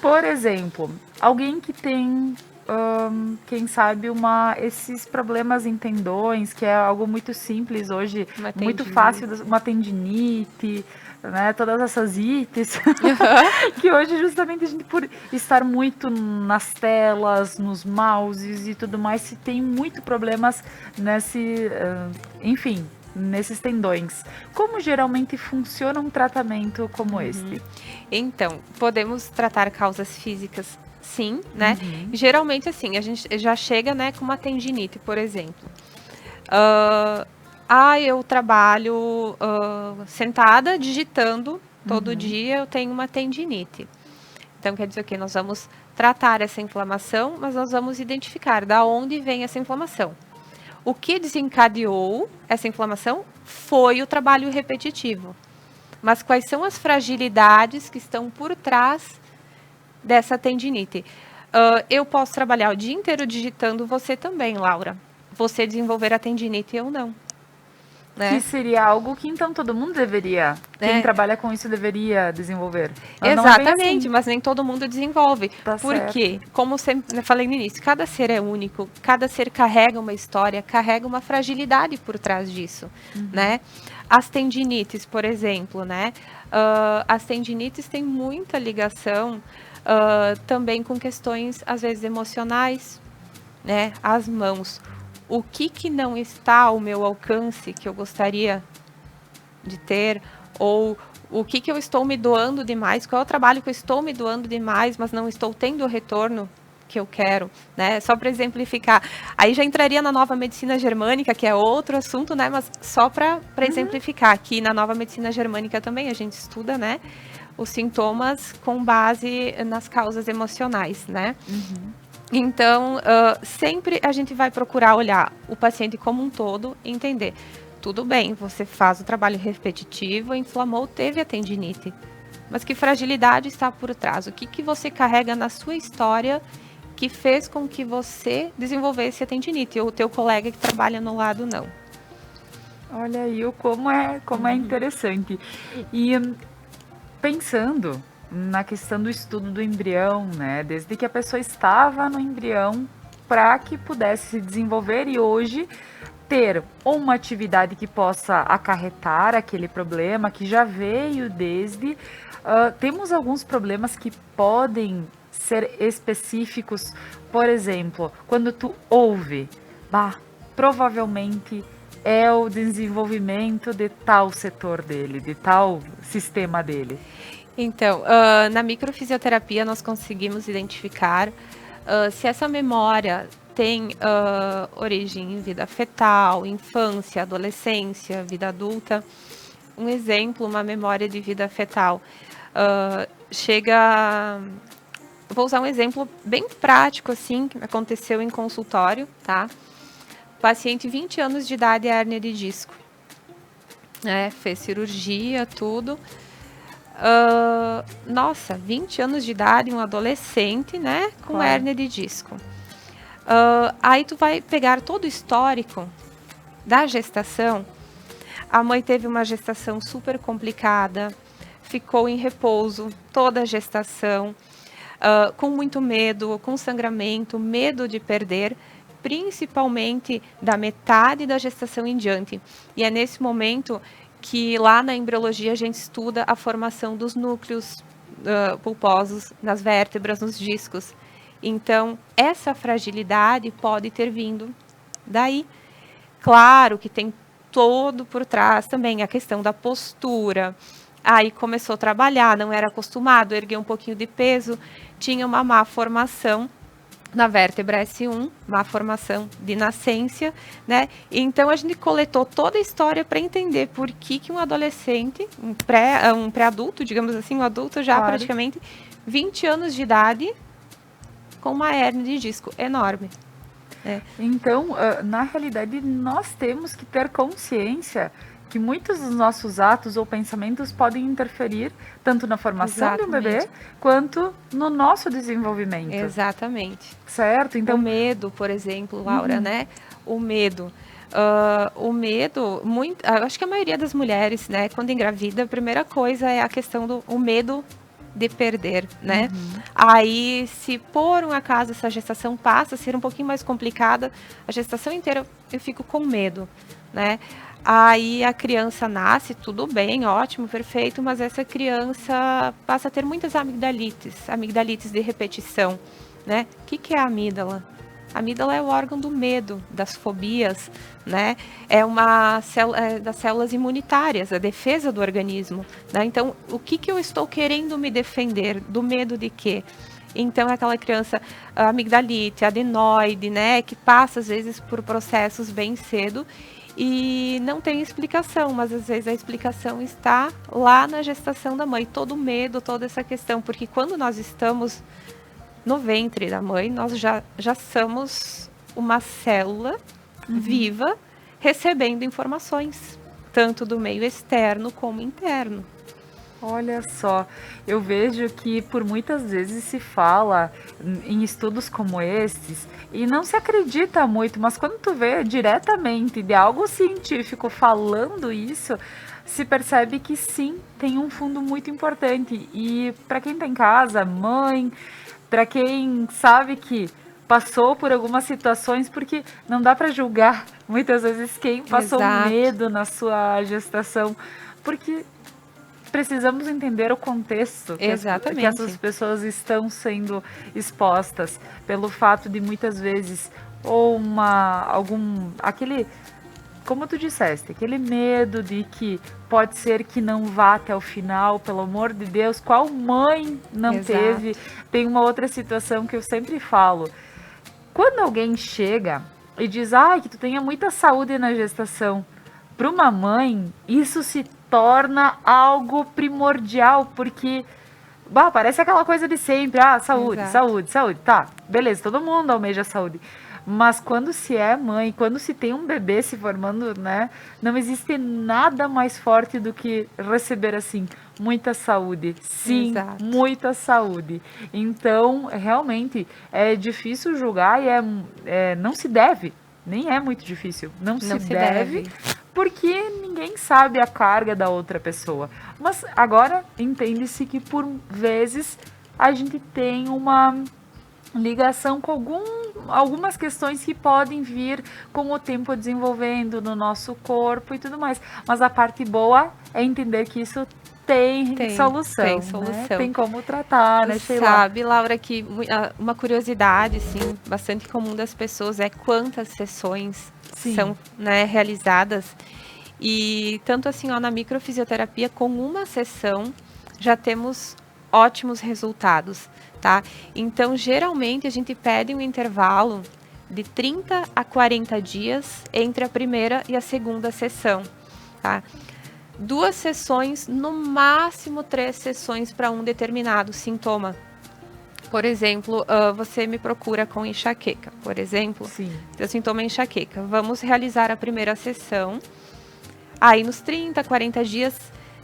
Por exemplo, alguém que tem, quem sabe, esses problemas em tendões, que é algo muito simples hoje, muito fácil, uma tendinite, né, todas essas ites, que hoje justamente a gente, por estar muito nas telas, nos mouses e tudo mais, se tem muito problemas nesses tendões. Como geralmente funciona um tratamento como este? Então, podemos tratar causas físicas, sim, né? Geralmente, assim, a gente já chega, né, com uma tendinite, por exemplo. Eu trabalho sentada, digitando, todo dia eu tenho uma tendinite. Então, quer dizer o quê? Nós vamos tratar essa inflamação, mas nós vamos identificar da onde vem essa inflamação. O que desencadeou essa inflamação foi o trabalho repetitivo. Mas quais são as fragilidades que estão por trás dessa tendinite? Eu posso trabalhar o dia inteiro digitando, você também, Laura. Você desenvolver a tendinite, eu não. Né? Que seria algo que então todo mundo deveria, quem trabalha com isso deveria desenvolver. Exatamente, assim. Mas nem todo mundo desenvolve. Por certo. quê? Como sempre falei no início, cada ser é único, cada ser carrega uma história, carrega uma fragilidade por trás disso, né? As tendinites, por exemplo, né? As tendinites têm muita ligação também com questões, às vezes, emocionais, né? As mãos. O que não está ao meu alcance, que eu gostaria de ter, ou o que eu estou me doando demais, qual é o trabalho que eu estou me doando demais, mas não estou tendo o retorno que eu quero, né? Só para exemplificar. Aí já entraria na nova medicina germânica, que é outro assunto, né? Mas só para exemplificar, aqui na nova medicina germânica também a gente estuda, né? Os sintomas com base nas causas emocionais, né? Então, sempre a gente vai procurar olhar o paciente como um todo e entender Tudo bem, você faz o trabalho repetitivo, inflamou, teve a tendinite. Mas que fragilidade está por trás? O que você carrega na sua história que fez com que você desenvolvesse a tendinite, ou o teu colega que trabalha no lado não? Olha aí como é interessante. E pensando na questão do estudo do embrião, né? Desde que a pessoa estava no embrião para que pudesse se desenvolver e hoje ter uma atividade que possa acarretar aquele problema que já veio desde... temos alguns problemas que podem ser específicos, por exemplo, quando tu ouve, provavelmente é o desenvolvimento de tal setor dele, de tal sistema dele. Então, na microfisioterapia nós conseguimos identificar se essa memória tem origem em vida fetal, infância, adolescência, vida adulta. Um exemplo, uma memória de vida fetal. Vou usar um exemplo bem prático, assim, que aconteceu em consultório, tá? Paciente, 20 anos de idade, hérnia de disco. Fez cirurgia, tudo. 20 anos de idade, um adolescente, né? Com hérnia de disco. Aí tu vai pegar todo o histórico da gestação. A mãe teve uma gestação super complicada, ficou em repouso toda a gestação, com muito medo, com sangramento, medo de perder, principalmente da metade da gestação em diante. E é nesse momento que lá na embriologia a gente estuda a formação dos núcleos pulposos nas vértebras, nos discos. Então, essa fragilidade pode ter vindo daí. Claro que tem todo por trás também a questão da postura. Aí começou a trabalhar, não era acostumado, ergueu um pouquinho de peso, tinha uma má formação na vértebra S1, má formação de nascência, né? Então a gente coletou toda a história para entender por que um adolescente, um pré-adulto, digamos assim, um adulto já praticamente 20 anos de idade, com uma hérnia de disco enorme. Então, na realidade, nós temos que ter consciência que muitos dos nossos atos ou pensamentos podem interferir tanto na formação de um bebê quanto no nosso desenvolvimento. Exatamente. Certo? Então, o medo, por exemplo, Laura, né? O medo. Acho que a maioria das mulheres, né, quando engravida, a primeira coisa é a questão do medo de perder, né? Aí, se por um acaso essa gestação passa a ser um pouquinho mais complicada, a gestação inteira eu fico com medo, né? Aí a criança nasce, tudo bem, ótimo, perfeito, mas essa criança passa a ter muitas amigdalites de repetição, né? O que é a amígdala? A amígdala é o órgão do medo, das fobias, né? É uma das células imunitárias, a defesa do organismo, né? Então, o que eu estou querendo me defender? Do medo de quê? Então, é aquela criança, amigdalite, adenoide, né? Que passa, às vezes, por processos bem cedo e não tem explicação, mas às vezes a explicação está lá na gestação da mãe. Todo o medo, toda essa questão, porque quando nós estamos no ventre da mãe, nós já somos uma célula viva recebendo informações, tanto do meio externo como interno. Olha só, eu vejo que por muitas vezes se fala em estudos como estes e não se acredita muito, mas quando tu vê diretamente de algo científico falando isso, se percebe que sim, tem um fundo muito importante. E para quem tá em casa, mãe, para quem sabe que passou por algumas situações, porque não dá para julgar muitas vezes quem passou medo na sua gestação, porque precisamos entender o contexto que essas pessoas estão sendo expostas pelo fato de muitas vezes ou aquele, como tu disseste, aquele medo de que pode ser que não vá até o final, pelo amor de Deus, qual mãe não teve? Tem uma outra situação que eu sempre falo. Quando alguém chega e diz, que tu tenha muita saúde na gestação, para uma mãe, isso se torna algo primordial, porque parece aquela coisa de sempre, saúde, tá, beleza, todo mundo almeja saúde, Mas quando se é mãe, quando se tem um bebê se formando, né, não existe nada mais forte do que receber, assim, muita saúde. Sim, Exato. muita saúde. Então, realmente, é difícil julgar e não se deve, nem é muito difícil, não se deve, porque ninguém sabe a carga da outra pessoa. Mas agora, entende-se que, por vezes, a gente tem uma ligação com algumas questões que podem vir com o tempo desenvolvendo no nosso corpo e tudo mais. Mas a parte boa é entender que isso tem solução. Tem solução. Né? Tem como tratar, né, Sheila? Sabe, Laura, que uma curiosidade, assim, bastante comum das pessoas é quantas sessões são, né, realizadas. E tanto assim, ó, na microfisioterapia, com uma sessão, já temos ótimos resultados, tá? Então, geralmente, a gente pede um intervalo de 30 a 40 dias entre a primeira e a segunda sessão, tá? 2 sessões, no máximo 3 sessões para um determinado sintoma. Por exemplo, você me procura com enxaqueca, por exemplo. Sim. Seu sintoma é enxaqueca. Vamos realizar a primeira sessão. Aí, nos 30, 40 dias,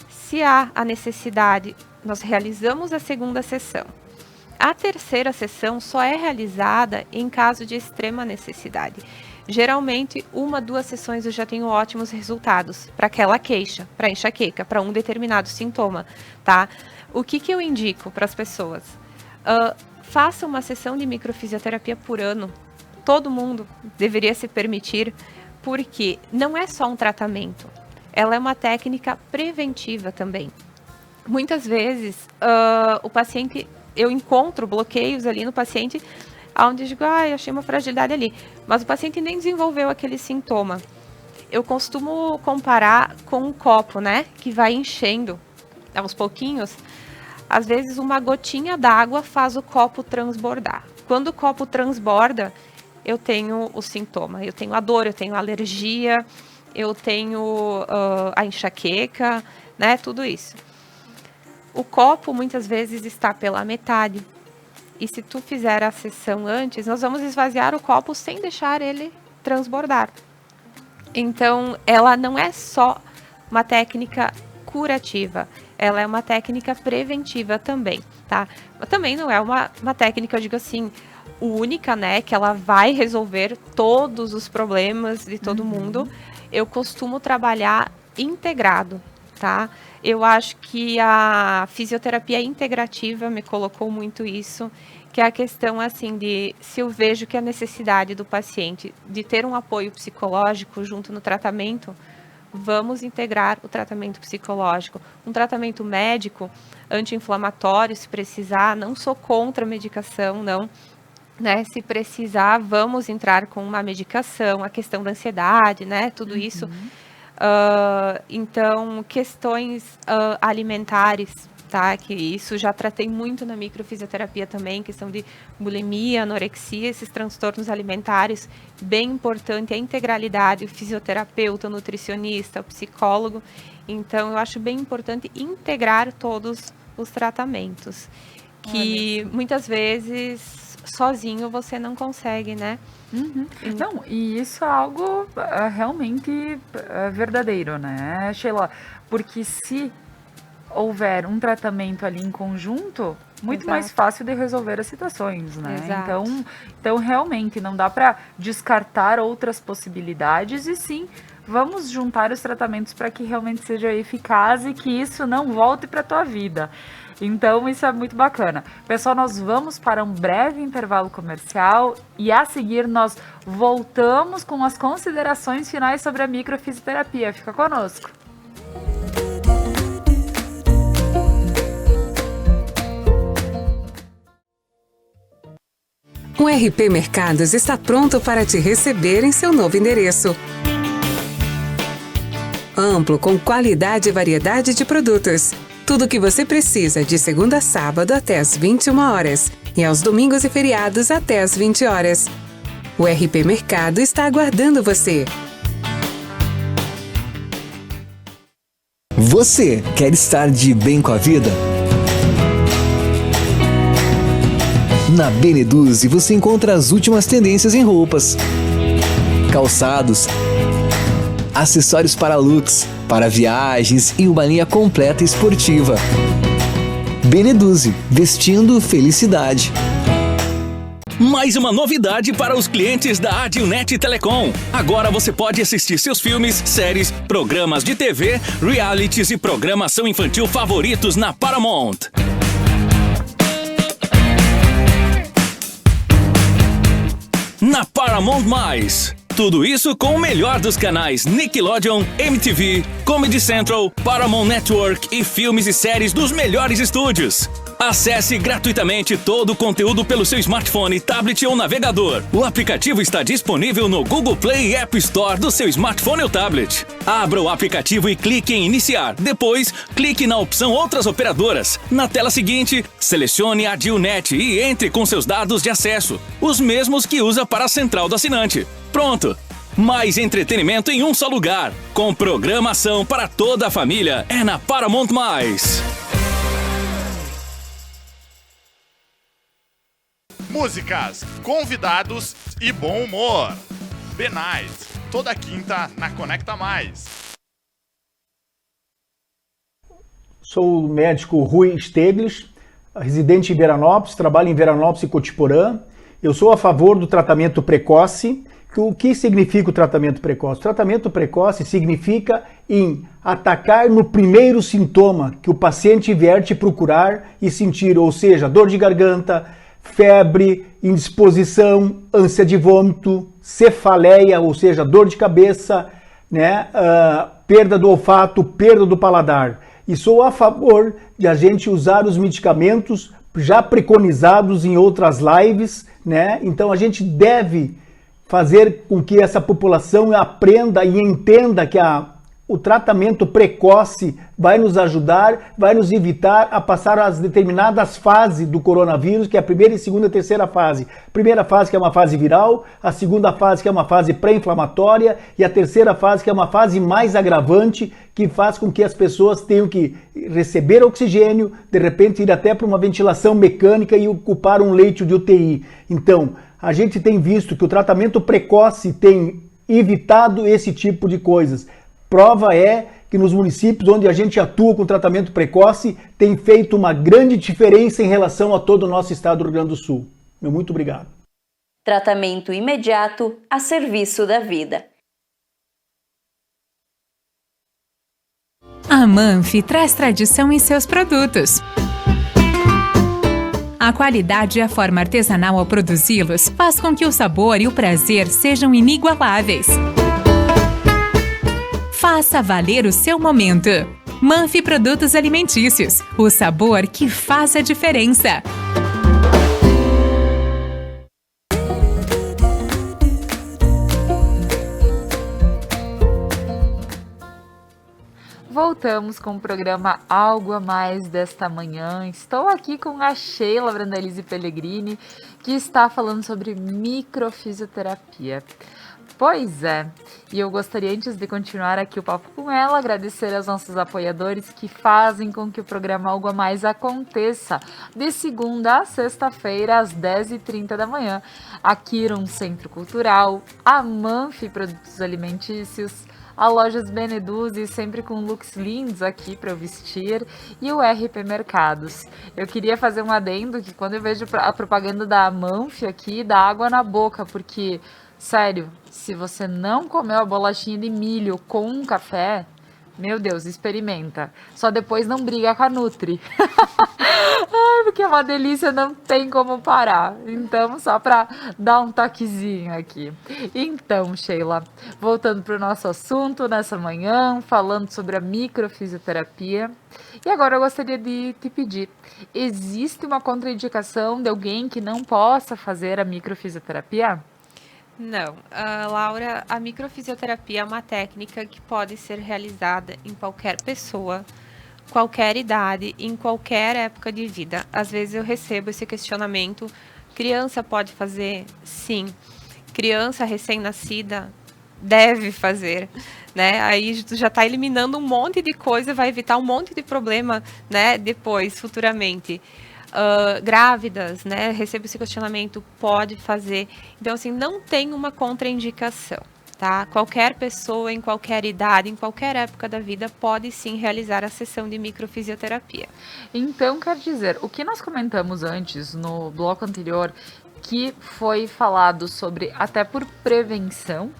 se há a necessidade, nós realizamos a segunda sessão. A terceira sessão só é realizada em caso de extrema necessidade. Geralmente, 1, 2 sessões eu já tenho ótimos resultados para aquela queixa, para enxaqueca, para um determinado sintoma, tá? O que eu indico para as pessoas? Faça uma sessão de microfisioterapia por ano. Todo mundo deveria se permitir, porque não é só um tratamento, ela é uma técnica preventiva também. Muitas vezes, o paciente, eu encontro bloqueios ali no paciente, onde eu digo, eu achei uma fragilidade ali, mas o paciente nem desenvolveu aquele sintoma. Eu costumo comparar com um copo, né, que vai enchendo aos pouquinhos. Às vezes, uma gotinha d'água faz o copo transbordar. Quando o copo transborda, eu tenho o sintoma, eu tenho a dor, eu tenho a alergia, eu tenho a enxaqueca, né, tudo isso. O copo, muitas vezes, está pela metade. E se tu fizer a sessão antes, nós vamos esvaziar o copo sem deixar ele transbordar. Então, ela não é só uma técnica curativa, ela é uma técnica preventiva também, tá? Mas também não é uma técnica, eu digo assim, única, né? Que ela vai resolver todos os problemas de todo mundo. Eu costumo trabalhar integrado, tá? Eu acho que a fisioterapia integrativa me colocou muito isso, que é a questão, assim, de se eu vejo que a necessidade do paciente de ter um apoio psicológico junto no tratamento, vamos integrar o tratamento psicológico. Um tratamento médico, anti-inflamatório, se precisar, não sou contra a medicação, não. Né, se precisar, vamos entrar com uma medicação, a questão da ansiedade, né, tudo isso. Então, questões alimentares, tá, que isso já tratei muito na microfisioterapia também, questão de bulimia, anorexia, esses transtornos alimentares, bem importante a integralidade, o fisioterapeuta, o nutricionista, o psicólogo. Então, eu acho bem importante integrar todos os tratamentos, que muitas vezes sozinho você não consegue, né? Não, e isso é algo realmente verdadeiro, né, Sheila? Porque se houver um tratamento ali em conjunto, muito mais fácil de resolver as situações, né? Então realmente não dá para descartar outras possibilidades e sim, vamos juntar os tratamentos para que realmente seja eficaz e que isso não volte para a tua vida. Então, isso é muito bacana. Pessoal, nós vamos para um breve intervalo comercial e a seguir nós voltamos com as considerações finais sobre a microfisioterapia. Fica conosco. O RP Mercados está pronto para te receber em seu novo endereço. Amplo, com qualidade e variedade de produtos. Tudo o que você precisa de segunda a sábado até às 21 horas e aos domingos e feriados até às 20 horas. O RP Mercado está aguardando você. Você quer estar de bem com a vida? Na Beneduzzi você encontra as últimas tendências em roupas, calçados, acessórios para looks, para viagens e uma linha completa esportiva. Beneduzzi, vestindo felicidade. Mais uma novidade para os clientes da Adilnet Telecom. Agora você pode assistir seus filmes, séries, programas de TV, realities e programação infantil favoritos na Paramount. Na Paramount+. Tudo isso com o melhor dos canais Nickelodeon, MTV, Comedy Central, Paramount Network e filmes e séries dos melhores estúdios. Acesse gratuitamente todo o conteúdo pelo seu smartphone, tablet ou navegador. O aplicativo está disponível no Google Play e App Store do seu smartphone ou tablet. Abra o aplicativo e clique em iniciar. Depois, clique na opção Outras Operadoras. Na tela seguinte, selecione a Adilnet e entre com seus dados de acesso, os mesmos que usa para a central do assinante. Pronto! Mais entretenimento em um só lugar. Com programação para toda a família. É na Paramount+. Músicas, convidados e bom humor. B-Night, toda quinta na Conecta Mais. Sou o médico Rui Steglitz, residente em Veranópolis, trabalho em Veranópolis e Cotiporã. Eu sou a favor do tratamento precoce. O que significa o tratamento precoce? O tratamento precoce significa em atacar no primeiro sintoma que o paciente vier te procurar e sentir, ou seja, dor de garganta, febre, indisposição, ânsia de vômito, cefaleia, ou seja, dor de cabeça, né? Perda do olfato, perda do paladar. E sou a favor de a gente usar os medicamentos já preconizados em outras lives, né? Então a gente deve fazer com que essa população aprenda e entenda que o tratamento precoce vai nos ajudar, vai nos evitar a passar as determinadas fases do coronavírus, que é a primeira, segunda e terceira fase. A primeira fase que é uma fase viral, a segunda fase que é uma fase pré-inflamatória e a terceira fase que é uma fase mais agravante, que faz com que as pessoas tenham que receber oxigênio, de repente ir até para uma ventilação mecânica e ocupar um leito de UTI. Então, a gente tem visto que o tratamento precoce tem evitado esse tipo de coisas. Prova é que nos municípios onde a gente atua com tratamento precoce tem feito uma grande diferença em relação a todo o nosso estado do Rio Grande do Sul. Meu muito obrigado. Tratamento imediato a serviço da vida. A Manfi traz tradição em seus produtos. A qualidade e a forma artesanal ao produzi-los faz com que o sabor e o prazer sejam inigualáveis. Faça valer o seu momento. Manfi Produtos Alimentícios, o sabor que faz a diferença. Voltamos com o programa Algo a Mais desta manhã. Estou aqui com a Sheila Brandalize Pellegrini, que está falando sobre microfisioterapia. Pois é, e eu gostaria, antes de continuar aqui o papo com ela, agradecer aos nossos apoiadores que fazem com que o programa Algo a Mais aconteça de segunda a sexta-feira, às 10h30 da manhã. A Kiron Centro Cultural, a Manfi Produtos Alimentícios, a Lojas Beneduzzi, sempre com looks lindos aqui para eu vestir, e o RP Mercados. Eu queria fazer um adendo que quando eu vejo a propaganda da Manfi aqui, dá água na boca, porque... sério, se você não comeu a bolachinha de milho com um café, meu Deus, experimenta. Só depois não briga com a Nutri. Ai, porque é uma delícia, não tem como parar. Então, só para dar um toquezinho aqui. Então, Sheila, voltando para o nosso assunto nessa manhã, falando sobre a microfisioterapia. E agora eu gostaria de te pedir, existe uma contraindicação de alguém que não possa fazer a microfisioterapia? Não, Laura, a microfisioterapia é uma técnica que pode ser realizada em qualquer pessoa, qualquer idade, em qualquer época de vida. Às vezes eu recebo esse questionamento, criança pode fazer? Sim. Criança recém-nascida deve fazer, né? Aí tu já está eliminando um monte de coisa, vai evitar um monte de problema, né? Depois, futuramente. grávidas, né? Recebo esse questionamento, pode fazer. Então, assim, não tem uma contraindicação, tá? Qualquer pessoa, em qualquer idade, em qualquer época da vida, pode sim realizar a sessão de microfisioterapia. Então, quer dizer, o que nós comentamos antes, no bloco anterior, que foi falado sobre até por prevenção,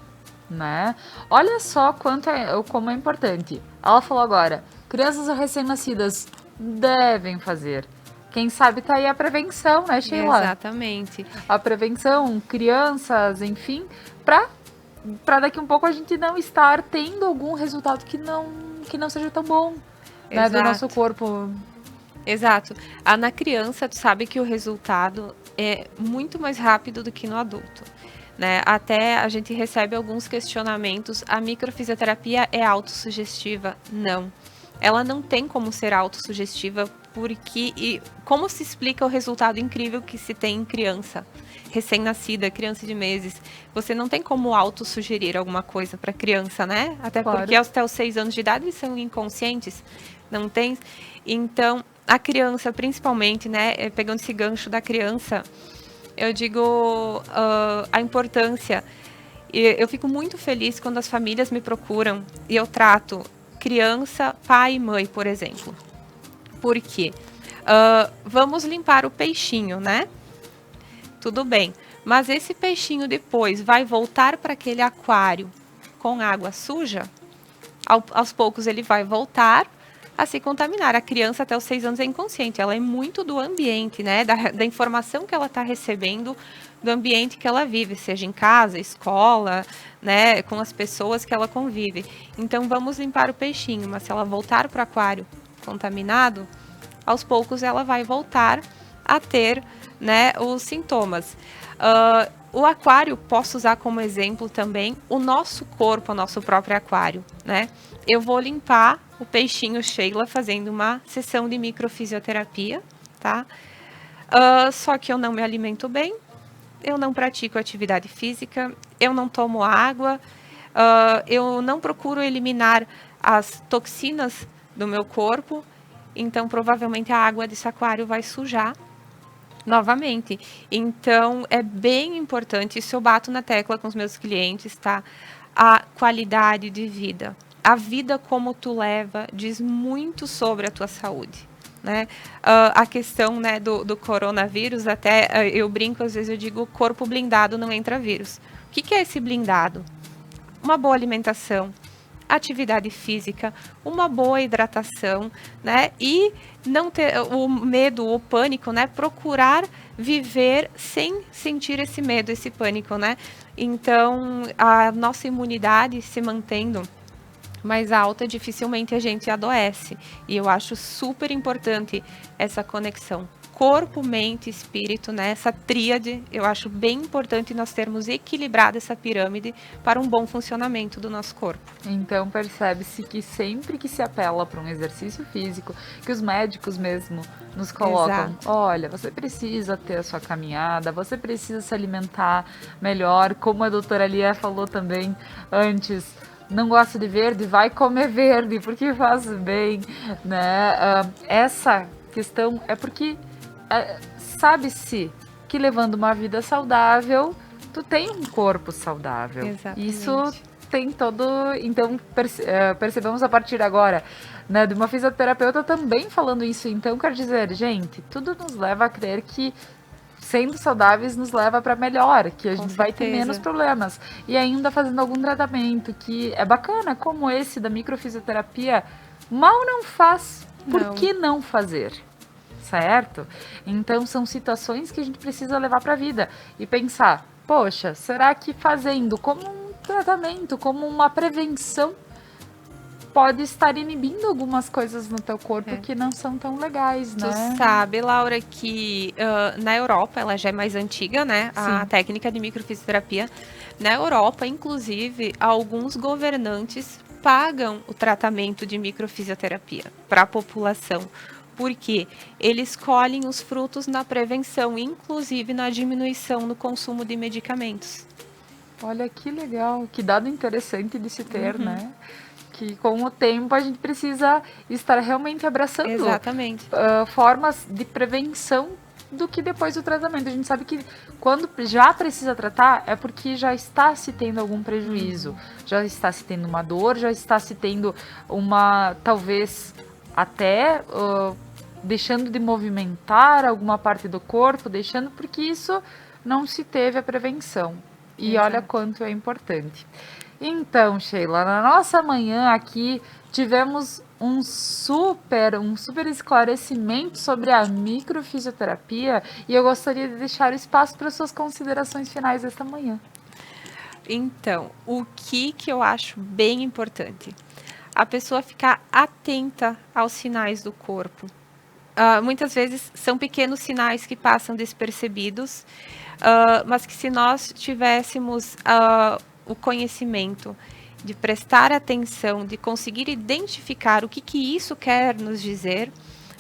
né? Olha só como é importante. Ela falou agora, crianças recém-nascidas devem fazer. Quem sabe tá aí a prevenção, né, Sheila? Exatamente. A prevenção, crianças, enfim, para daqui um pouco a gente não estar tendo algum resultado que não seja tão bom, né, do nosso corpo. Exato. Na criança, tu sabe que o resultado é muito mais rápido do que no adulto, né? Até a gente recebe alguns questionamentos, a microfisioterapia é autossugestiva? Não. Ela não tem como ser autossugestiva, porque como se explica o resultado incrível que se tem em criança recém-nascida, criança de meses? Você não tem como autossugerir alguma coisa para criança, né? Até Claro. porque até os 6 anos de idade eles são inconscientes, não tem? Então, a criança, principalmente, né, pegando esse gancho da criança, eu digo a importância. Eu fico muito feliz quando as famílias me procuram e eu trato criança, pai e mãe, por exemplo. Por quê? Vamos limpar o peixinho, né? Tudo bem. Mas esse peixinho depois vai voltar para aquele aquário com água suja? Aos poucos ele vai voltar a se contaminar. A criança até os 6 anos é inconsciente, ela é muito do ambiente, né? Da informação que ela está recebendo do ambiente que ela vive, seja em casa, escola, né? Com as pessoas que ela convive. Então vamos limpar o peixinho, mas se ela voltar para o aquário contaminado, aos poucos ela vai voltar a ter, né, os sintomas. O aquário, posso usar como exemplo também o nosso corpo, o nosso próprio aquário, né? Eu vou limpar o peixinho Sheila fazendo uma sessão de microfisioterapia, tá? Só que eu não me alimento bem, eu não pratico atividade física, eu não tomo água, eu não procuro eliminar as toxinas do meu corpo, então provavelmente a água desse aquário vai sujar novamente. Então, é bem importante, isso eu bato na tecla com os meus clientes, tá? A qualidade de vida. A vida como tu leva diz muito sobre a tua saúde, né? A questão, né, do coronavírus, até eu brinco, às vezes eu digo, corpo blindado não entra vírus. O que é esse blindado? Uma boa alimentação, atividade física, uma boa hidratação, né? E não ter o medo, o pânico, né? Procurar viver sem sentir esse medo, esse pânico, né? Então, a nossa imunidade se mantendo mais alta, dificilmente a gente adoece. E eu acho super importante essa conexão corpo, mente, espírito, né? Essa tríade, eu acho bem importante nós termos equilibrado essa pirâmide para um bom funcionamento do nosso corpo. Então percebe-se que sempre que se apela para um exercício físico, que os médicos mesmo nos colocam, Exato. olha, você precisa ter a sua caminhada, você precisa se alimentar melhor, como a doutora Lia falou também antes, não gosta de verde, vai comer verde, porque faz bem, né? Essa questão é porque sabe-se que levando uma vida saudável, tu tem um corpo saudável. Exatamente. Isso tem todo... Então, percebemos a partir de agora, né, de uma fisioterapeuta também falando isso. Então, quer dizer, gente, tudo nos leva a crer que sendo saudáveis nos leva para melhor, que a gente vai ter menos problemas. E ainda fazendo algum tratamento que é bacana, como esse da microfisioterapia, mal não faz. Por que não fazer? Certo? Então são situações que a gente precisa levar para a vida e pensar, poxa, será que fazendo como um tratamento, como uma prevenção, pode estar inibindo algumas coisas no teu corpo que não são tão legais, né? Tu sabe, Laura, que na Europa, ela já é mais antiga, né? A técnica de microfisioterapia. Na Europa, inclusive, alguns governantes pagam o tratamento de microfisioterapia para a população. Porque eles colhem os frutos na prevenção, inclusive na diminuição no consumo de medicamentos. Olha que legal, que dado interessante de se ter, né? que com o tempo a gente precisa estar realmente abraçando Exatamente. Formas de prevenção do que depois do tratamento. A gente sabe que quando já precisa tratar é porque já está se tendo algum prejuízo, já está se tendo uma dor, já está se tendo uma, talvez até deixando de movimentar alguma parte do corpo, porque isso não se teve a prevenção. E olha quanto é importante. Então, Sheila, na nossa manhã aqui tivemos um super esclarecimento sobre a microfisioterapia e eu gostaria de deixar o espaço para suas considerações finais esta manhã. Então, o que eu acho bem importante? A pessoa ficar atenta aos sinais do corpo. Muitas vezes são pequenos sinais que passam despercebidos, mas que se nós tivéssemos o conhecimento de prestar atenção, de conseguir identificar o que isso quer nos dizer,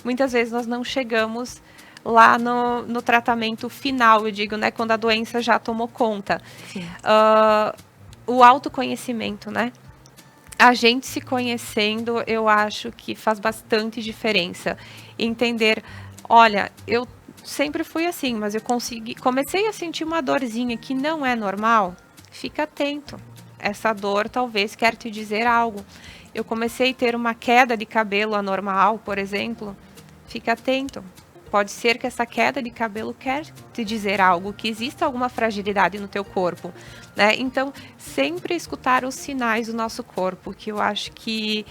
muitas vezes nós não chegamos lá no tratamento final, eu digo, né, quando a doença já tomou conta. O autoconhecimento, né? A gente se conhecendo, eu acho que faz bastante diferença. Entender, olha, eu sempre fui assim, mas eu comecei a sentir uma dorzinha que não é normal, fica atento. Essa dor talvez quer te dizer algo. Eu comecei a ter uma queda de cabelo anormal, por exemplo, fica atento. Pode ser que essa queda de cabelo quer te dizer algo, que exista alguma fragilidade no teu corpo, né? Então, sempre escutar os sinais do nosso corpo, que eu acho que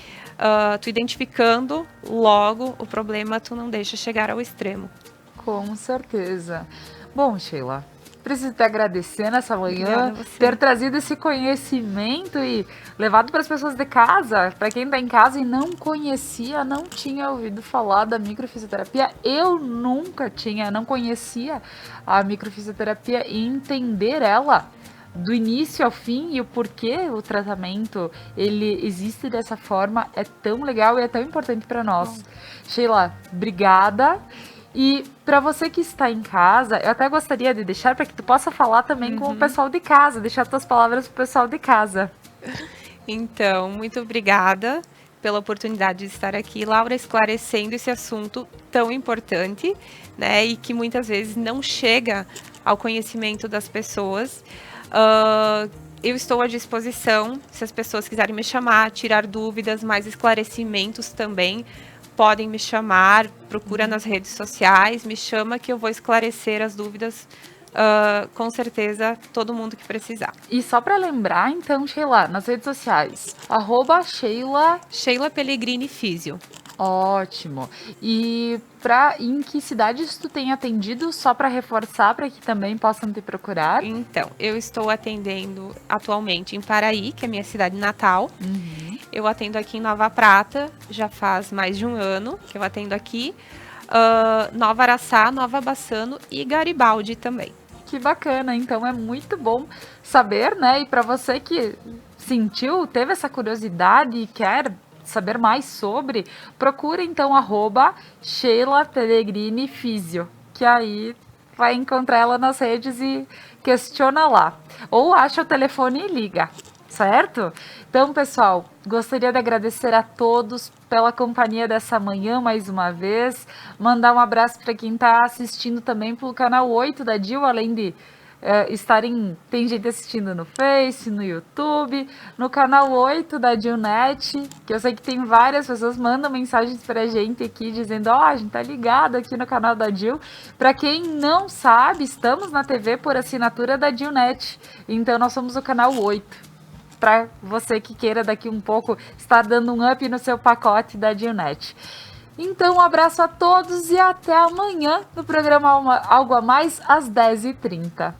tu identificando logo o problema, tu não deixa chegar ao extremo. Com certeza. Bom, Sheila, preciso te agradecer nessa manhã, ter trazido esse conhecimento e levado para as pessoas de casa, para quem está em casa e não conhecia, não tinha ouvido falar da microfisioterapia. Eu nunca não conhecia a microfisioterapia e entender ela do início ao fim e o porquê o tratamento ele existe dessa forma é tão legal e é tão importante para nós. Sheila, obrigada. E para você que está em casa, eu até gostaria de deixar para que tu possa falar também com o pessoal de casa, deixar tuas palavras para o pessoal de casa. Então, muito obrigada pela oportunidade de estar aqui, Laura, esclarecendo esse assunto tão importante, né, e que muitas vezes não chega ao conhecimento das pessoas. Eu estou à disposição, se as pessoas quiserem me chamar, tirar dúvidas, mais esclarecimentos também, podem me chamar, procura nas redes sociais, me chama que eu vou esclarecer as dúvidas, com certeza, todo mundo que precisar. E só para lembrar, então, Sheila, nas redes sociais, Sheila Pellegrini Físio. Ótimo. E em que cidades tu tem atendido, só para reforçar, para que também possam te procurar? Então, eu estou atendendo atualmente em Paraí, que é minha cidade natal. Eu atendo aqui em Nova Prata, já faz mais de um ano que eu atendo aqui. Nova Araçá, Nova Bassano e Garibaldi também. Que bacana, então é muito bom saber, né? E para você que teve essa curiosidade e quer saber mais sobre, procura então @Sheila Pellegrini Físio, que aí vai encontrar ela nas redes e questiona lá. Ou acha o telefone e liga, certo? Então, pessoal, gostaria de agradecer a todos pela companhia dessa manhã mais uma vez. Mandar um abraço para quem está assistindo também pelo canal 8 da DIL, além de tem gente assistindo no Face, no YouTube, no canal 8 da DILnet, que eu sei que tem várias pessoas mandam mensagens pra gente aqui dizendo, a gente tá ligado aqui no canal da DIL. Pra quem não sabe, estamos na TV por assinatura da DILnet, então nós somos o canal 8. Para você que queira daqui um pouco estar dando um up no seu pacote da DILnet. Então, um abraço a todos e até amanhã no programa Algo a Mais, às 10h30.